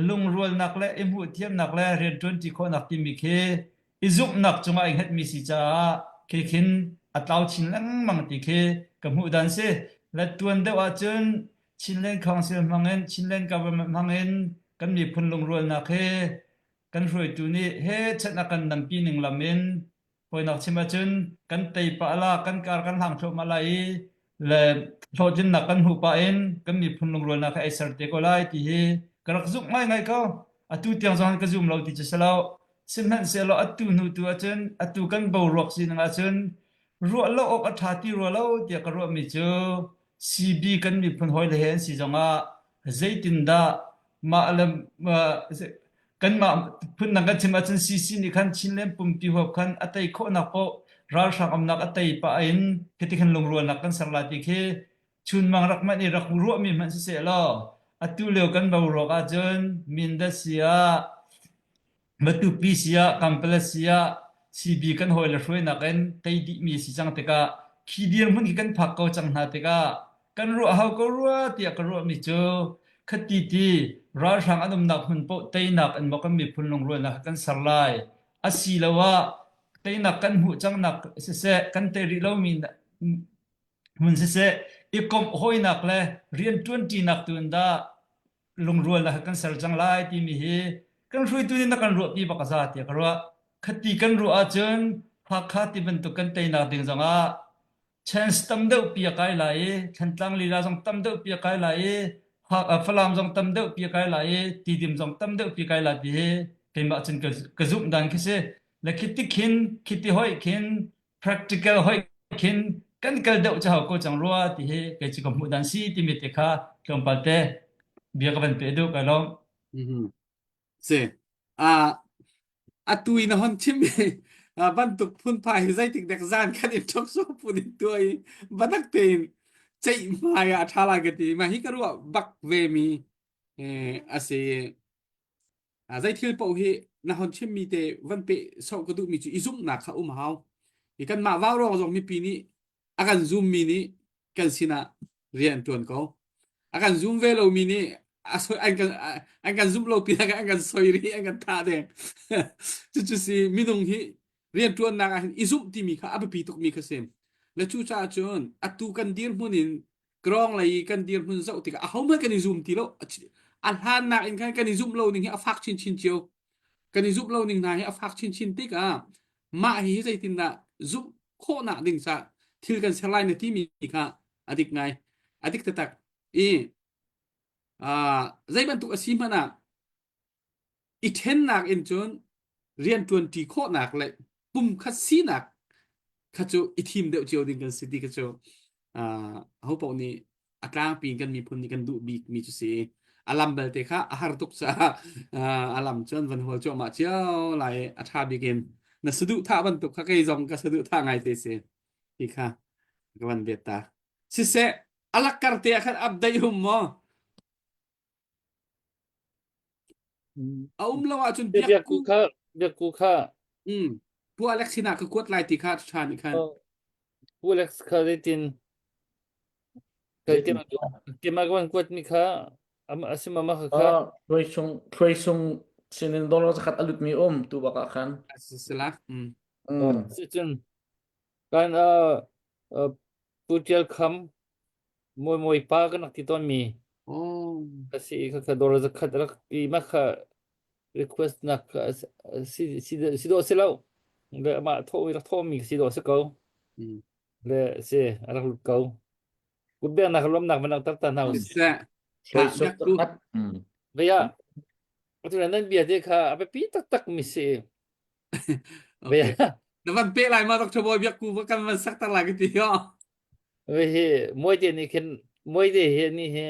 lung rol nak le emu thiam nak le ren 20 kho nak ti mi khe izuk nak chunga ing het mi si cha ke khin atlaw chin lang mang ti khe ka mu dan se la tuan de wa chun chinlen council mangen chinlen government mangen kan mi phun lung rol nak he kan roi tu ni he chat na kan nam pi ning lamin poi nak chima chun kan tei pa la kan kar kan hang tho ma lai le lojin na kan hu pa en kan mi phun lung rol nak ai sar te ko lai ti he karak zuk ngai ko atu tiang zong ka zum lo ti chasalo simhan se lo atu nu tu achun atu kan bo rok si na achun ro lo ok atha ti ro lo ti ka ro mi chu CB kan mi phun hoi le hen si zonga zaitin da ma alam kan ma phun na kan chima chen CC ni kan chinlem pum pi hop kan atai kho na ko rar sang am nak atai pa in keti kan lung ro nak kan sarla ti khe chun mang rak ma ni rak ro mi man se lo atu leo kan bo ro ka jon min da sia matu pi sia kampala sia CB kan hoi la hroi na kan tai di mi si chang te ka khidir mun ki kan phak ko chang na te ka kan ro hau ko ro ti ka ro mi chu khati ti ra sang anum nak hun po tei nak an mokam mi phun long ro na kan sarlai asi lawa tei nak kan hu chang nak se kan te ri lo mi mun se ikom hoi nak le rian 20 nak tun da lung ro na kan sar chang lai ti mi hi kan rui tu ni na kan ro pi ba ka za ti ka ro khati kan ro a chun pha kha ti ben tu kan tei nak ding zanga chance tam deuh pi kai lai thantlang li la jong tam deuh pi kai lai ha falam jong tam deuh pi kai lai ti dim jong tam deuh pi kai la ti he ke ma chen ka zum dan ke se la khiti hoi khin practical hoi khin kan kal deuh cha ko chang ruwa ti he ke chi ko mu dan si ti mi te kha tlom palte bia ka ban pe du ka long se tui na hon chim ban tuk phun phai zai tik dak zan kan in chok so pun tui badak tein chei mai thala ga ti ma hi ka ruwa bak ve mi ase zai thil po hi na hon chim mi te van pe so ko du mi chu izum na kha hau i kan ma vaw ro zong mi pi ni akan zoom mi ni kan sina rian tuan ko akan zoom ve lo mi ni asoi anh kan zoom lo pi anh kan soi ri anh kan tha de chu si mi nong hi rian tuan na kan izum ti mi kha ab pi tuk mi kha sem la chu cha chon atu kan dir munin krong lai kan dir mun zau ti ka hau ma kan zoom ti lo an han na in kan zoom lo ning hi afak chin chin chiu kan zoom lo ning na hi afak chin chin ti ka ma hi zai tin na zoom kho na ding sa thil kan selai na ti mi kha adik ngai adik tak zai ban tu asim hana i then nak in chon rian 20 kho nak le pum khat si nak khachu i thim deuh chiu ding kan city khachu ho pau ni atlang pi kan mi phun ni kan du bi mi chu si alam bel te kha ahar tuk sa alam chon van hol cho ma chiao lai atha begin na sudu tha ban tuk kha kai jong ka sudu tha ngai te se ti kha kan beta si se alak karte khan update hum mo lawa chun biak ku kha pu alexina ka kuat lai ti kha chan khan pu alex kha tin ke ma gwan kuat mi kha asima ma kha thuai sung sinin dollar khat alut mi tu baka khan sila si chun kan putial kham moi pa kan ti ton mi kasi ka dollar khat rak i ma kha request nak si do se lau le ma tho mi si do se ko le se rak lu ko ku be nak lom nak man tak tan hau se thuai sung khat ve ya tu nan bia te kha ape pi tak mi se ve ya na van pe lai ma tok choboy biak ku kan man sak tak la ki ti yo ve he moi te ni khen moi te he ni he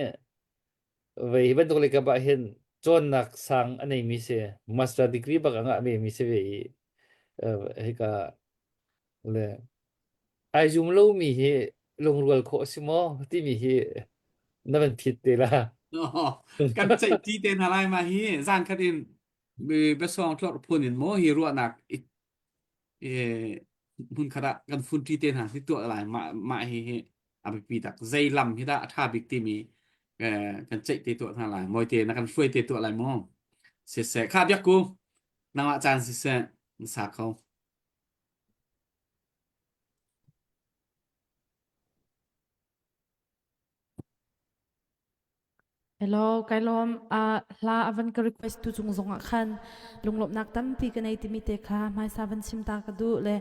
ve ban to le ka ba hen chon nak sang anei mi se master degree ba nga me mi se ve he ka le ai zum lo mi he long rual kho simo ti mi he na ban phit te la kan chai ti ten halai ma hi zan khatin be song thlor phunin mo hi ru nak mun khara kan fun ti ten ha ti to lai ma hi abi pi tak zai lam hi da tha big ti mi kan chai te to tha lai moi te na kan fuai te to lai mo se se kha biak ku na wa chan se se sa khau hello kai lom la avan ka request tu chung zonga khan lunglop nak tam pi ka nei ti mi te kha mai sa van sim ta ka du le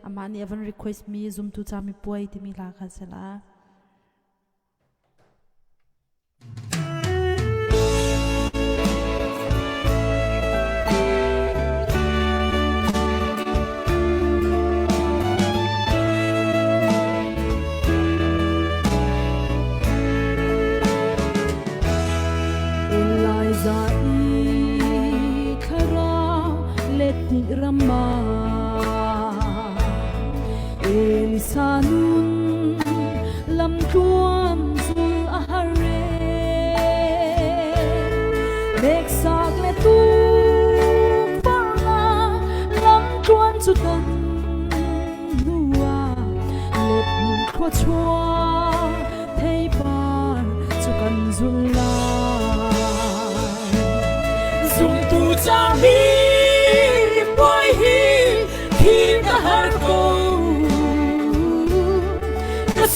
amani avan request mi zoom tu cha mi poi ti mi la kha sela Rama Elisanun lam tuam zul ahare Bek sak le tu pala lam tuam zutan nuwa Let min kwa chua thay bar zukan zula Zum tu cha mi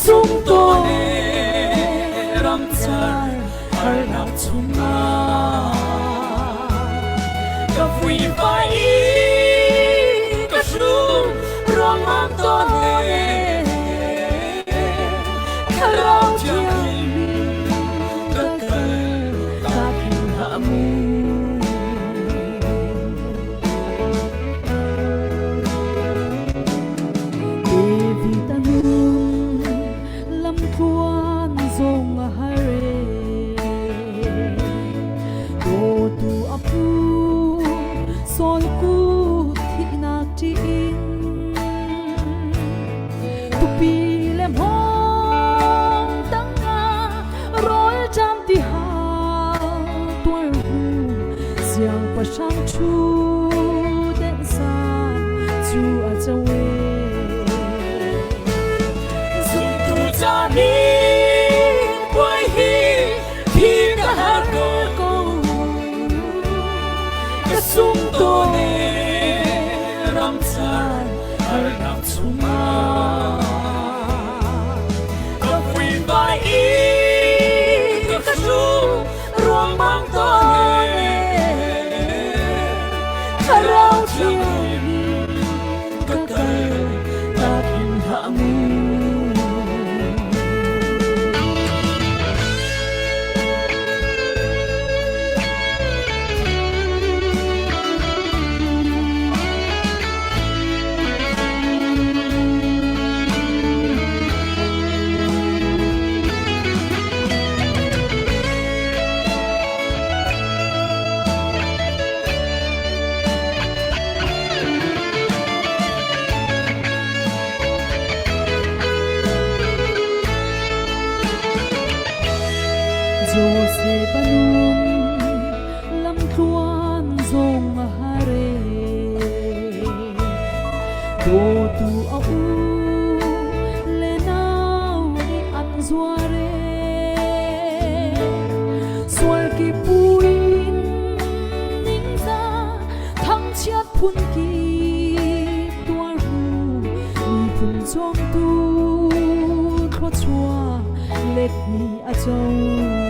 sung to ne ram char har nam chunga ka vui vai ka shum ram am to ne ka rao chim ka phin ha mu Devi tanum chu den sa chu a chawe Dùng tu cha ni quay hi Khi cả hát ko Cái sung tô nê Ram chan Har nam chung ma Có quy vai y Cái sung ruang mang tô nê Khá rau thiên Các cây Ta thiên hạ mu Jose banun lam thuan zong hare do tu au le nau ni an zuare swal ki puin ning za thang chiat phun ki tuar hu ni phun zong tu khwa chua let ni a chong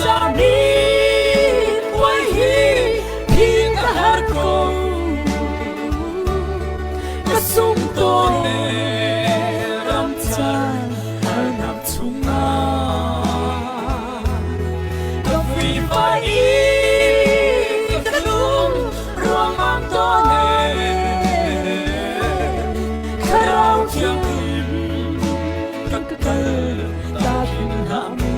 Cha ni quay hi Khi cả hát câu Cái sung tô nê Ram chan Har nam chung ma Có vì vai y Cái lung ruang mang tô nê Khá rau thiên hình Các cây Ta thiên hạ mu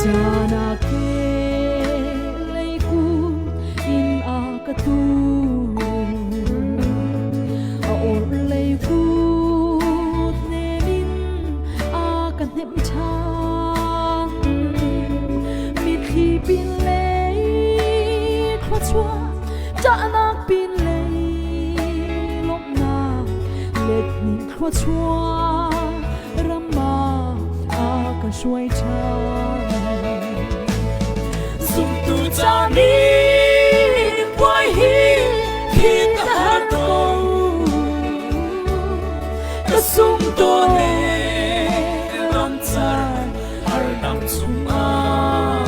Chana ke lei ku in a ka tu a or lei ku ne in a ka nem chan mi khi pin lei khwa chua chana pin lei lok na let ni khwa chua rama a ka shuai chan Dùng tu cha ni quay hi Khi cả hát câu Cái sung tô nê Ram chan Har nam chung ma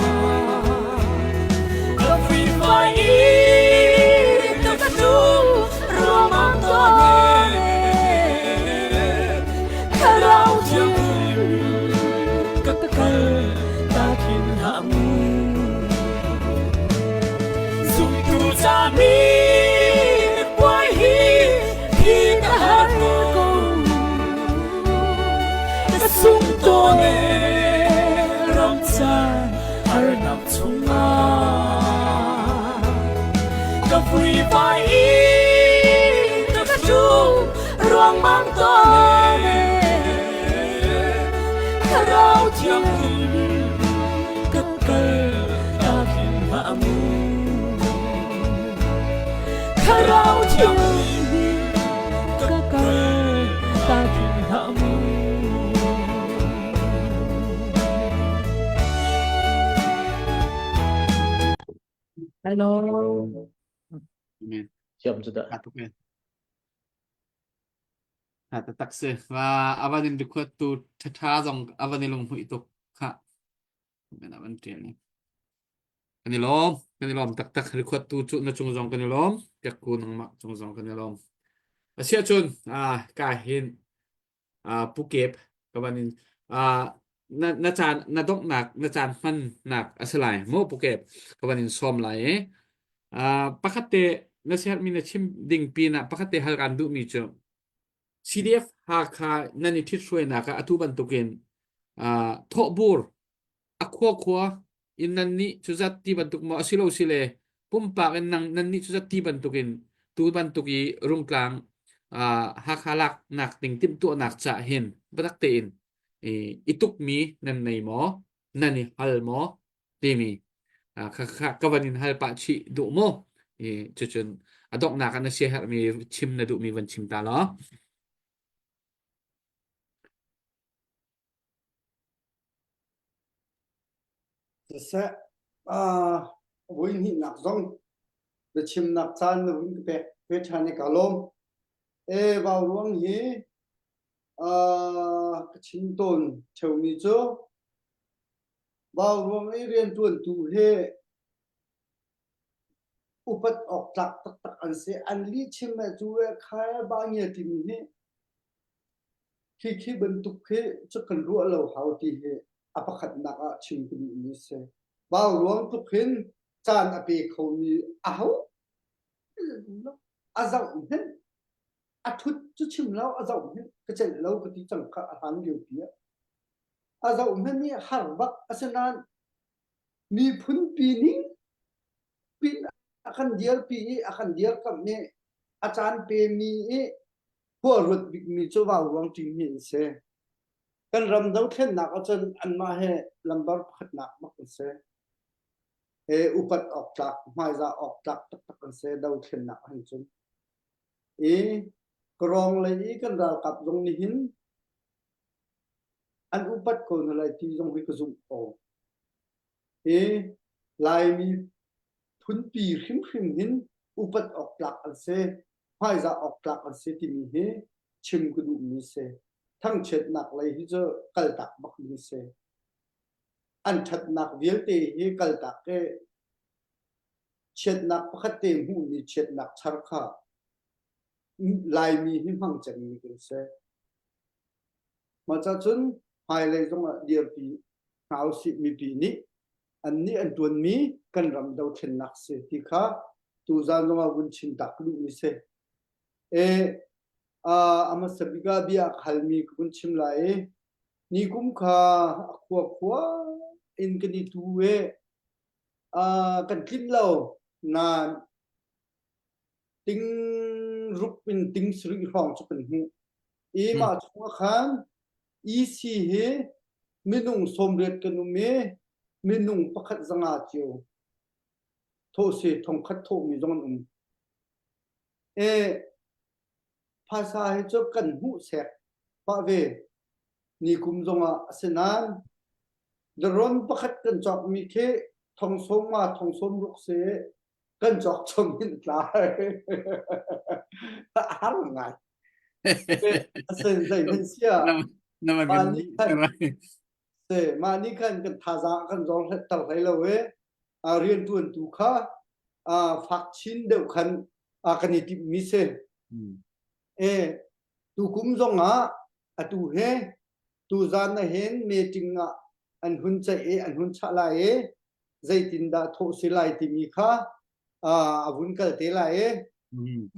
Có vì vai y Cái sung ruang mang tô nê Khá rau thiên hình Các cây Ta thiên hạ mu Cha ni quay hi Khi cả hát câu Cái sung tô nê Ram chan Har nam chung ma Có vì vai y Cái sung ruang mang tô nê Khá rau thiên hình Các cây Ta thiên hạ mu Khá rau thiên hình Các cây Ta thiên hạ mu Hello. Amen. Siap sudah. Amen. Ta tak se và avanin được khuất tu tha dòng avanin long hủy tục khá mình là vấn đề này cái lom tak tak được khuất tu chút nó chung dòng cái lom các cô nông mặc chung dòng cái lom và sẽ chun cái hin Phuket các bạn na chan na dok nak na chan man nak asalai mo Phuket các bạn som lại pakate na sihat mina chim ding pina pakate hal randu mi chu CDF ha kha nani thit shwe na ka atu ban token tho bur akho khwa in nani chuzat ti ban tuk mo asilo sile pumpa kan nang nani chuzat ti ban token tu ban tuki rung klang hakalak nak ting tim tu nak cha hin badak tein ituk mi nan nei mo nani hal mo ti mi kawanin hal pa chi du mo chuchun adok nak an sia har mi chim na du mi van chim ta lo sẽ với nhị nạc rong để chim nạc chan nó vĩnh bẹt bẹthan cả lom vào luồng hi cái chim tôn chầu mi cho vào luồng ấy riêng tuần tu he upat ok tak tak tak an se an li chim mà chú khai bao nhiêu thì mình he khi bên tục he chắc cần rùa lâu hào thì he apakat nak chim cái gì se bao luồng tục hin chan api khâu mi áo azau hin athut chu chim lao azau hin cái chân lâu cái tí chẳng cả hắn điều kia azau hin ni har bak asanan mi phun pi ni pin akan dial kam ne achan pe mi po rut big mi cho vào luồng ting hin se kan ram dau khen nak achan an ma he lambar khat nak mak se upat ok tak mai za ok tak tak tak kan se dau khen nak han chun krong lai kan ral kap jong ni hin an upat ko na lai ti jong wi ko zum o lai mi phun pi khim khim hin upat ok tak an se mai za ok tak an se ti mi he chim ku du mi se thang chet nak lai hi cho kal tak bak mi se an that nak vial te hi kal tak ke chet nak pakhat te hu ni chet nak char kha lai mi hi mang chen mi ke se ma cha chun hai le jong a dir pi hau si mi pi ni an ni an tuan mi kan ram dau then nak se ti kha tu zan jong a bun chin tak lu mi se ama sabiga bia khalmi kun chim lai ni kum kha khwa in kan ni tu kan kin lo na ting rup in ting sri rong chu kan hu ma chu khan si he minung somret kan me minung pakhat zanga chiu tho se thong khat tho mi jong phasa he cho kan hu se pa ve ni kum zonga senan dron pakhat kan chok mi khe thong som ruk se kan chok chom hin tla har ngai sen dai hen sia nama kan se mani kan thaza kan jong tal hai lo we rian tuan tu kha phak chin deu khan kan ni ti mi se tu kum zonga atu he tu zan na hen meeting an hun cha an hun cha la zai tin da tho silai ti mi kha avun kal te la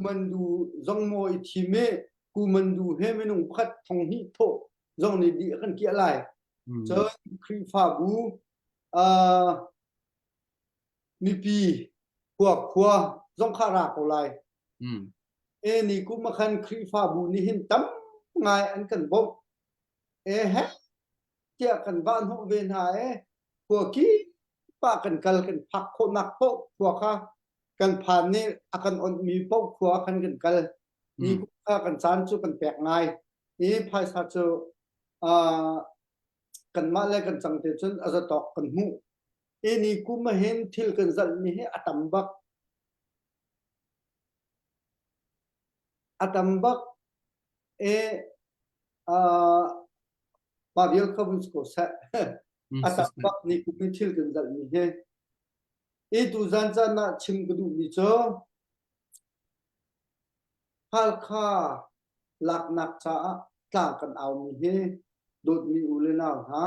man du zong mo I thi me ku man du he me nung khat thong hi tho zong ni di kan kia lai cho kri fa bu mi pi khwa zong kha ra ko lai ni ku ma khan kri fa bu ni hin tam ngai an kan bok he tia kan van ho ven ha khwa ki pa kan kal kan phak kho nak po khwa kha kan phan ni akan on mi po khwa kan kal ni ku kha kan chan chu kan pek ngai phai sa chu kan ma le kan chang te chun aza tok kan hu ni ku ma hen thil kan zal ni he atambak ma bial khabun ko sa atambak ni ku mi thil kan zal ni he tu zan cha na chim gudu mi cho hal kha lak nak cha tla kan aw mi he dot mi ule na ha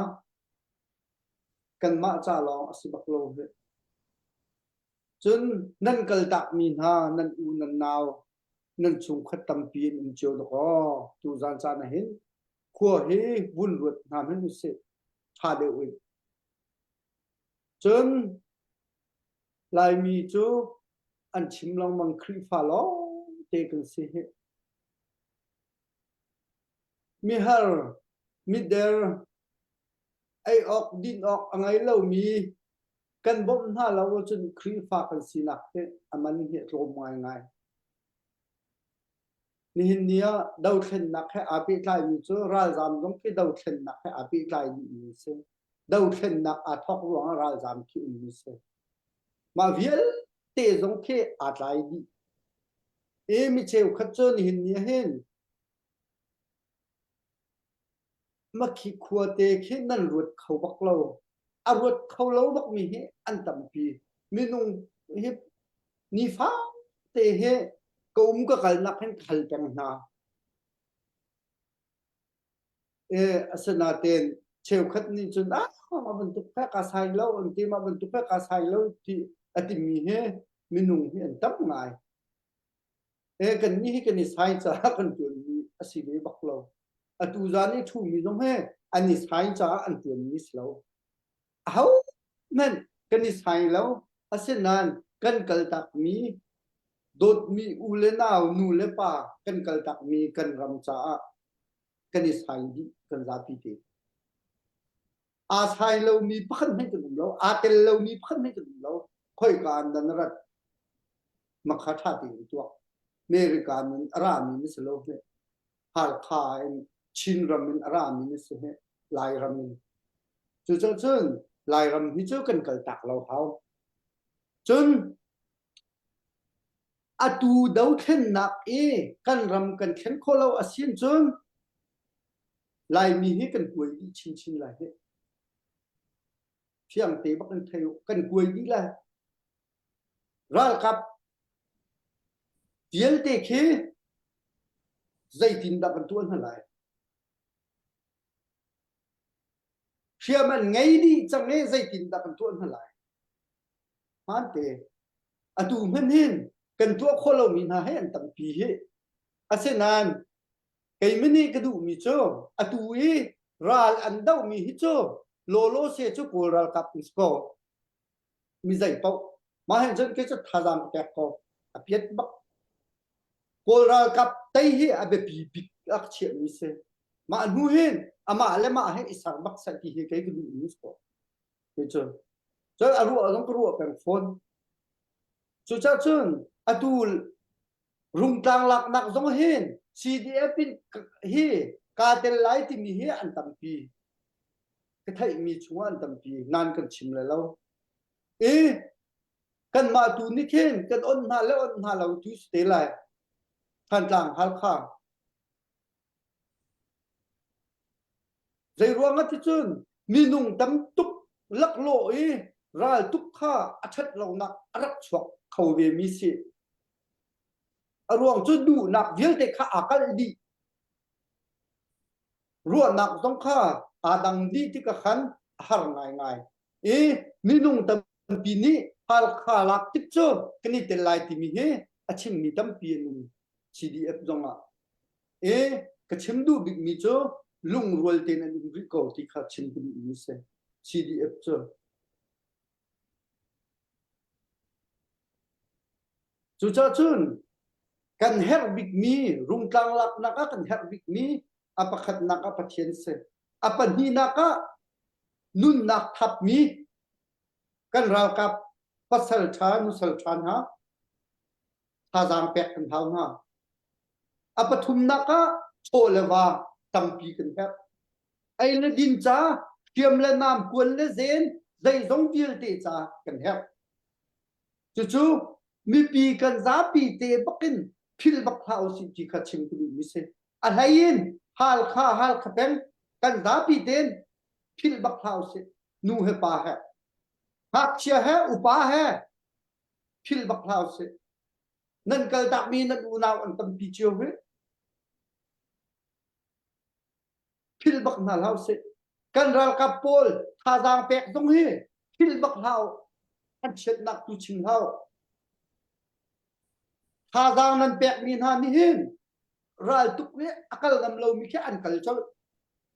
kan ma cha long asibak lo he chun nan kal tak mi ha nan u nan naw nan chung khat tam pi in cho do tu zan cha na hin khua he bun rut na men se tha de ui chun lai mi chu an chim long mang khri fa lo te kan se he mi har mi der ai ok din ok angai lo mi kan bom ha lo chun khri fa kan sinak te aman hi rom ngai ngai ni hin nia dau then nak he api tlai mi chu ral jam dong ki dau then nak he api tlai mi se dau then nak a thok ruang ral jam ki mi se ma viel te jong ke a tlai di e mi cheu khat chu ni hin nia hen ma khi khua te khi nan ruột khâu bak lo a ruột khâu lo bak mi he an tam pi mi nung he ni fa te he cũng có cái nắp hen khal tang na asana ten cheu khat ni chun ma ban tu pha ka sai lo an ti ma ban tu pha ka sai lo ti ati mi he mi nung he an tam ngai kan ni kan ni sai cha kan tu ni asi le bak lo atu za ni thu mi dong he an ni sai cha an tu ni slo how men kan ni sai lo asanan kan kal tak mi dot mi ule naw nu le pa kan kal tak mi kan ram cha kan is hai di kan za pi te a sai lo mi phan hen kan lo a tel lo mi phan hen kan lo khoi kan dan rat makha tha ti tu america min ara mi ni slo he hal kha en chin ram min ara mi ni se he lai ram min chu chun lai ram hi chu kan kal tak lo hau chun atu dau then nak kan ram kan khen kholo asin chun lai mi hi kan kuai di chin chin lai he chiang te bak kan theu kan kuai di la ral kap tiel te khe zai tin da kan tuan halai chiaman ngai di chang ne zai tin da kan tuan halai han te atu men hin kan tu kholo min ha hen tam pi he asenan kai mini ka du mi cho atu e ral an dau mi hi cho lo se chu ko ral kap isko mi zai pau ma hen chen ke chu thazam te ko apiet bak ko ral kap tai hi abe pi pi ak che mi se ma nu hen ama le ma he isar bak sa ti he kai ku du mi isko ke cho aru adong ko ru pen phone chu cha chun atul rung tang lak nak zong hen CDF pin hi ka tel lai ti mi hi an tam pi ka thai mi chunga an tam pi nan kan chim le lo kan ma tu ni khen kan on na lo tu ste lai than tlang hal kha zai ruang a ti chun mi nung tam tuk lak lo ral tuk kha achat lo nak arak chok khau ve mi si ruang chu du nak vil te kha akal di ruang nak tong kha adang di ti ka khan har ngai ngai mi nung tam pi ni hal kha lak tik chu kani te lai ti mi he achim mi tam pi nu CDF zonga ka chim du big mi chu lung rol te na ri ko ti kha chim du mi se CDF chu chu cha chun kan her big mi rung tlang lak naka kan her big mi apakhat naka pathian se apan hi naka nun nak thap mi kan ral kap pasal tha nu sal than ha thazang pek kan thau na apathum naka cholewa tampi kan her ai le din cha kiam le nam kun le zen dai zong til te cha kan her chu mi pi kan za pi te bakin phil bak thau si chi kha chim ku mi se a hain hal kha pen kan za pi ten phil bak thau se nu he pa hai hak chia hai upa hai phil bak thau se nan kal tak mi na du naw an tam pi chiu he phil bak na lau se kan ral ka pol tha jang pek dong he phil bak thau an chet nak tu chim hau tha jang nan pek min ha ni hin ral tuk le akal gam lo mi khe an kal chol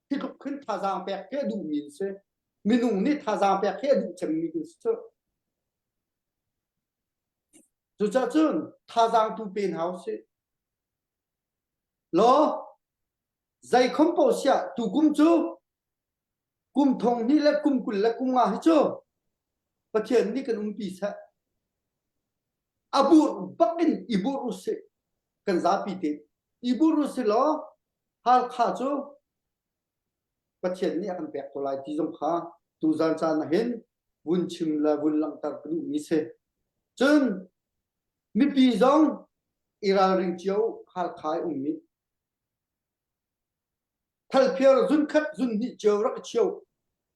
thi thuk khin tha jang pek ke du min se minung ni tha jang pek ke du chem mi se chu cha chun tha jang tu pen hau se lo dây không bỏ xia tu kum chu kum thong ni la kum kul la kum nga hi chu pathian ni kan pi sa abu bakin ibu use kan za pi te ibu use lo hal kha chu pathian ni akan pek to lai ti jong kha tu zan cha na hen vun chim la vun lang tar ku mi se chun mi pi jong ira ring chiu hal khai mi thal phiar zun khat zun ni chiu rak chiu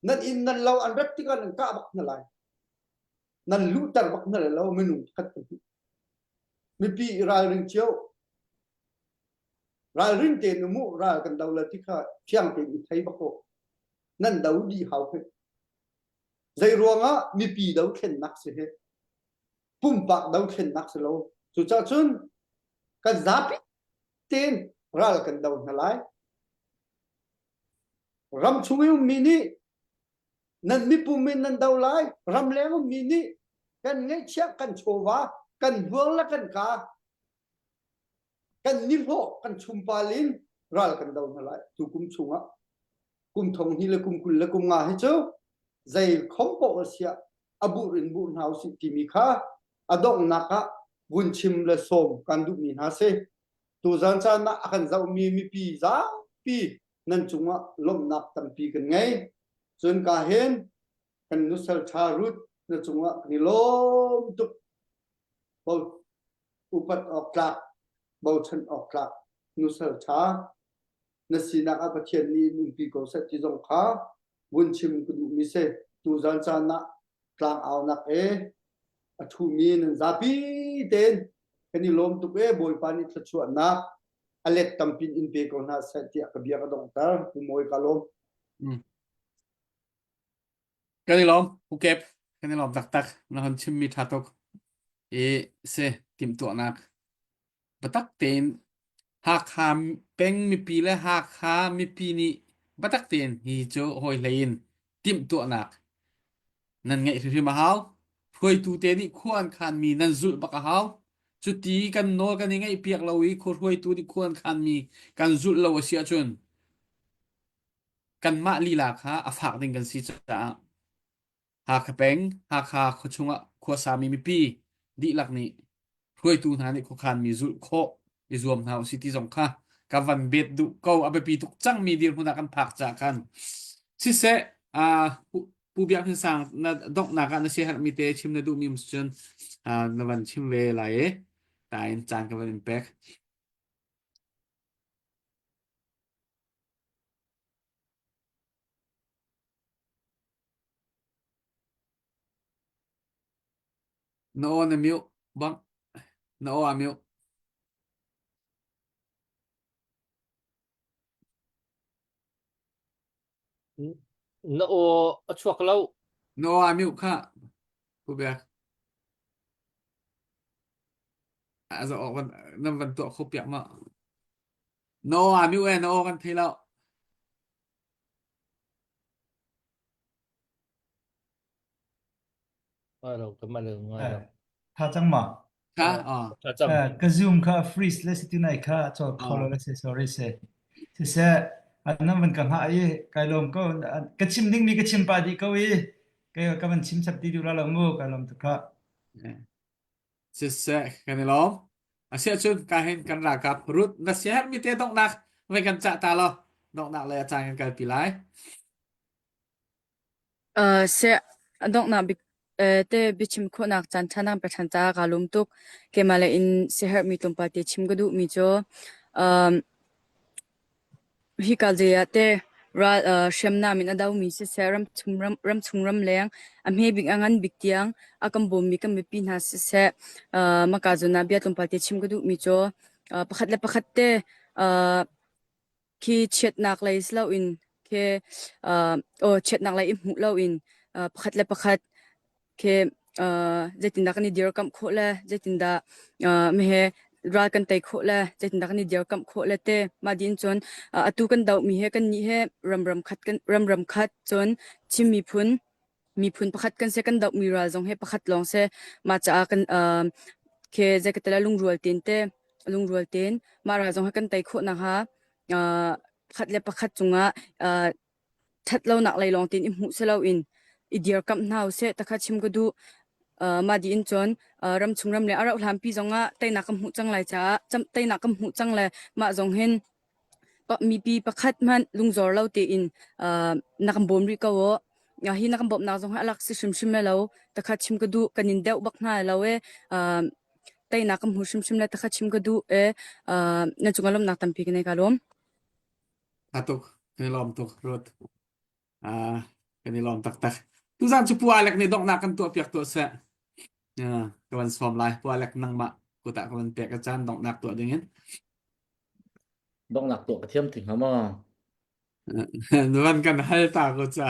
nan in nan law an rat ti kan ka bak na lai nan lu tar bak na law menu khat mi pi ira ring chiu ra ring te nu mu ra kan daw la ti kha chiang te mi thai bak ko nan daw di hau he zai ruanga mi pi daw khen nak se he pum pak daw khen nak se lo chu cha chun kan zapi ten ra kan daw na lai ram chungi mini nan mi pum min nan daw lai ram leng mini kan ngai chia kan chowa kan buang la kan ka kan ni ho kan chumpalin ral kan daw na lai tu kum chunga kum thong hi le kum kul le kum nga hi chu zai khom po sia abu rin bu nau si ti mi kha adong naka bun chim le som kan du mi na se tu zan cha na akan zau mi pi za pi nan chunga lom nak tam pi kan ngai chun ka hen kan nu sal tha rut na chunga ni lom tu bo upat ok klak bo chen ok klak nu sal tha na sina ka pathian ni nu pi ko sa ti jong kha bun chim ku du mi se tu zan cha na klang aw nak e thu mi nan za pi ten kani lom tu e boy pani thla chu na alet tampin in pe ko na sa ti ka bia ka dong tar ku moi ka lom cái lom pu kep cái lom tak tak na han chim mi tha tok e se tim to nak batak ten ha kha peng mi pi le ha kha mi pi ni batak ten hi cho hoi lein tim to nak nan ngai thri ma hau phoi tu te ni khuan khan mi nan zul baka hau chu ti kan no kan ngai piak lawi khor phoi tu ni khuan khan mi kan zul law sia chun kan ma li la kha afak ding kan si cha ha kha peng ha kha khochunga kho sa mi pi di lak ni phoi tu na ni kho khan mi zul kho izom hau city jong kha ka van bet du ko abe pi tuk chang mi dir huna kan phak cha kan si se pu biak hin sang na dok na ka na se har mi te chim na du mi chen na van chim ve la e ta in chan ka van impact no na miu bang no a miu nó ô chuộc lâu no a miu kha pu biak giờ van nam van to khop yak ma no a miu e no kan thei lao rồi cái mà đường ngoài rồi tha chang ma kha thật chậm ka zoom ka freeze le situ nai kha cho kholo le se sorry se se anam van ka ha ai kai lom ko ka chim ding mi ka chim pa di ko i ka van chim chap ti du la lo mu ka lom tu kha se kan lom asia chun ka hen kan ra ka rut na se har mi te dong nak ve kan cha ta lo dong nak le cha kan ka pi lai se adong na bi te bichim kho nak chan chanang pe chan cha ga lum tuk ke mala in se her mi tum pa te chim ga du mi cho hi ka je ya te ra shem na min adaw mi se seram chungram leng am he big angan big tiang akam bom mi kam pi na se maka zona bia tum pa te chim ga du mi cho pakhat le pakhat te ki chet nak lai slow in ke chet nak lai im hu lo in pakhat le pakhat ke zetinda kan dir kam kho la zetinda me he ra kan tai kho la zetinda kan dir kam kho la te ma din chon atu kan dau mi he kan ni he ram khat chon chim mi phun pakhat kan se kan dau mi ra jong he pakhat long se ma cha kan ke zekatala lungrual tin te lungrual tin ma ra jong he kan tai kho na ha khat le pakhat chunga that lo nak lai long tin i mu se lo in i dear kam nau se takha chim ka du ma di in chon ram chungram le ara hlam pi zonga taina kam hu chang lai cha cham taina kam hu chang le ma zong hen mi pi pakhat man lungzor lo te in nakam bom ri ka wo ya hi nakam bom na zong alak si shim shim le lo takha chim ka du kanin deu bak na lo e taina kam hu shim shim le takha chim ka du e na chungalom nak tam pi ka nei ka lom atuk kani lom tuk rut kani lom tak tu zan chu pu alek ni dok na kan tu piak tu se kawan som lai pu alek nang ma ku ta kawan pek ka chan dok nak tu dingin dong nak tu ka thiam thing ha ma nuan kan hal ta ku cha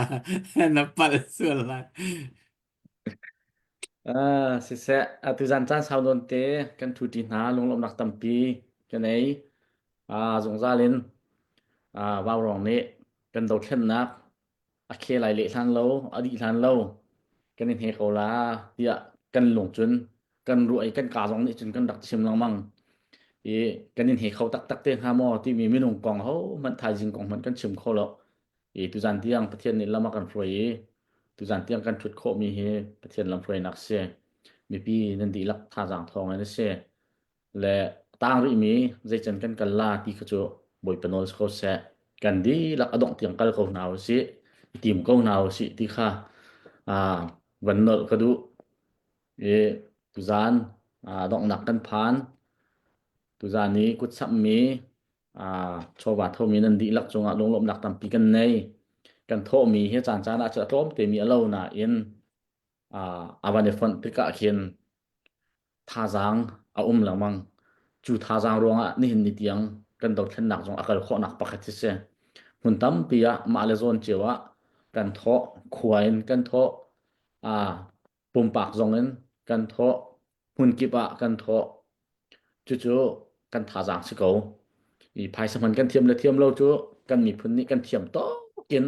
na pal sul lai si se tu zan chan sao don te kan thu ti na lung lom nak tam pi kan ei zong za lin vào rong ni kan do thlen nak a khe lai le thlan lo adi thlan lo kan in he ko la tia kan lung chun kan ruai kan ka zong ni chun kan dak chim lang mang kan in he khau tak tak te ha mo ti mi minung kong ho man thai jing kong man kan chim kho lo tu zan tiang pathian ni lama kan froi tu zan tiang kan thut kho mi he pathian lam froi nak se mi pi nan di lak tha jang thong ai se le tang ri mi zai chen kan kal la ti kha chu boi panol kho se kan di lak adong tiang kal ko naw si tim ko naw si ti kha van nol ka du tu zan dong nak kan phan tu zan ni kut sam mi cho ba tho mi nan di lak chunga long lom nak tam pi kan nei kan tho mi he chan chan a cha tom te mi alo na in awan e fon tika khin tha jang lamang chu tha jang ronga ni hin ni tiang kan do thlen nak jong akal kho nak pakhat se hun tam pia ma le zon chewa kan tho khuain kan tho pum pak jong en kan tho hun kipa kan tho chu kan tha jang se ko i phai saman kan thiam le thiam lo chu kan mi phun ni kan thiam to kin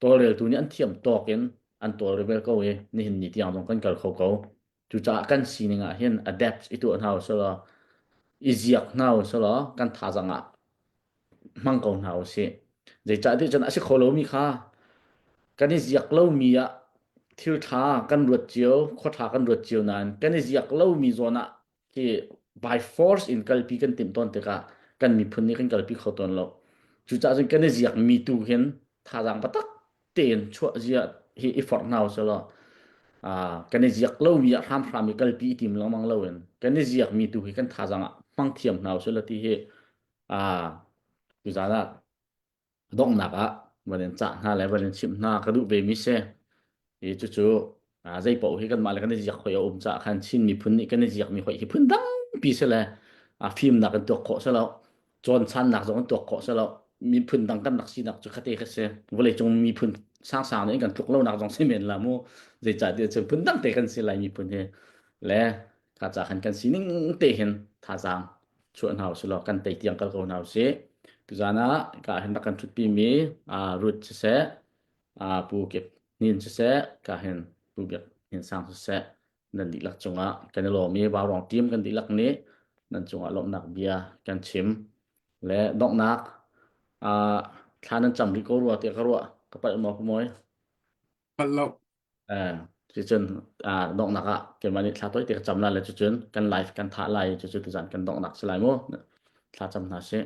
to le tu ni an thiam to kin an to rebel ko e ni hin ni tiang jong kan kal kho ko chu cha kan si ni nga hian adapt itu an how so la iziak now so la kan tha janga mang ko now se je cha ti chan a se kholo mi kha kan iziak lo mi ya thil tha kan ruat chiu kho tha kan ruat chiu nan kan iziak lo mi zona ki by force in kalpi kan tim ton te ka kan mi phun ni kan kalpi kho ton lo chu cha jin kan iziak mi tu hen tha jang patak ten chua zia hi effort now so la kan iziak lo mi ya ham mi kalpi tim lo mang lo en kan iziak mi tu hi kan tha janga mang thiam now so la ti he tu za la dong nakวันจะหาอะไรวันชิมหน้ากระดูกเบมิเซ่จู่ๆใจเป่าให้กันมาแล้วกันจะคอยเอาจะขันชินมีพื้นนี่กันจะอยากมีคอยพื้นดังปีเสร็จฟิล์มหนักกันตัวเกาะเสร็จแล้วจนชันหนักจนตัวเกาะเสร็จแล้วมีพื้นดังกันหนักสีหนักจุดขัดเอกเซ่วันเลยจงมีพื้นสร้างนี่กันทุกเล่าหนักจงเสมียนละโม่ใจจ่าเดียวจะพื้นดังเตะกันเสียไรมีพื้นเฮและถ้าจะขันกันสีนิ่งเตะเห็นท่าจางชวนเขาเสร็จแล้วกันเตะเตียงกันเขาเขาเสียtu zana ka hen kan tut pi mi root se pu kep nin se ka hen pu biak hin sang se nan di lak chunga kan lo mi ba rong tim kan di lak ni nan chunga lom nak bia kan chim le dok nak thanan cham ri ko ro te ka ro ka pa mo moi pal lo chu chun dok nak ke mani thla toi te cham la le chu chun kan live kan tha lai chu tu zan kan dok nak slai mo thla cham na se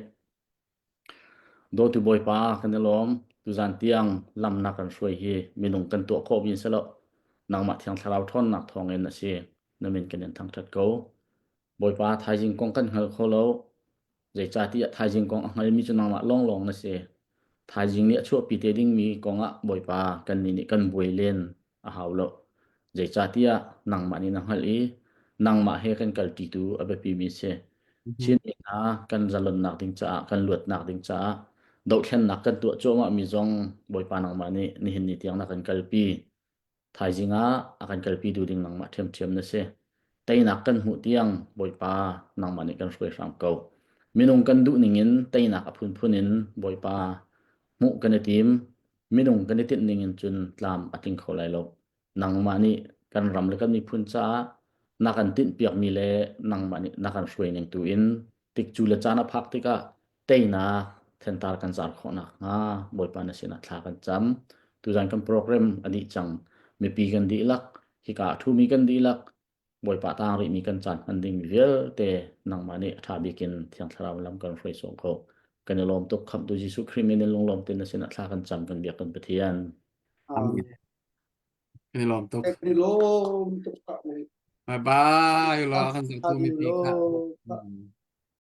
do tu boy pa kan lom tu zan tiang lam na kan shui hi minung kan to ko bin selo nang ma thiang tharau thon nak thong en na se na min kan thang that ko boy pa thai jing kong kan hal kho lo je cha ti thai jing kong ngal mi chu nang ma long long na se thai jing ni chu pi te ding mi kong boy pa kan ni kan boi len a haw lo je cha ti nang ma ni nang hal i nang ma he kan kal ti tu abe pi mi se chin kan zalon nak ding cha kan luat nak ding cha do khen nak kan tu cho ma mi zong boy pa nang ma ni hin ni tiang na kan kalpi thai jinga akan kalpi du ding nang ma them na se tai nak kan hu tiang boy pa nang ma ni kan froi ram ko minung kan du ningin tai nak aphun phunin boy pa mu kan tim minung kan tin ningin chun tlam ating kholai lo nang ma ni kan ram le kan ni phun cha na kan tin piak mi le nang ma ni na kan froi ning tu in tik chu le chana phak tika tai na เทนตาร์กันจาร์ขอนักงาบ่อยปานะสินะทากันจำตุจันกันโปรแกรมอดีจังมีปีกันดีลักฮิกาทูมีกันดีลักบ่อยปาตางริมีกันจันอันดิ่งเวลเตนังมาเนทาบิกินเทียงทราวลำกันฟรีส่งเขากันลมตกคำตุจิสุครีมินลงลมเตนะสินะทากันจำกันเบียกันเปทียน Amen. ให้ลอมตก Eklilom tukak ni. บายบายรอกันสักครู่มีปีครับ Eklilom.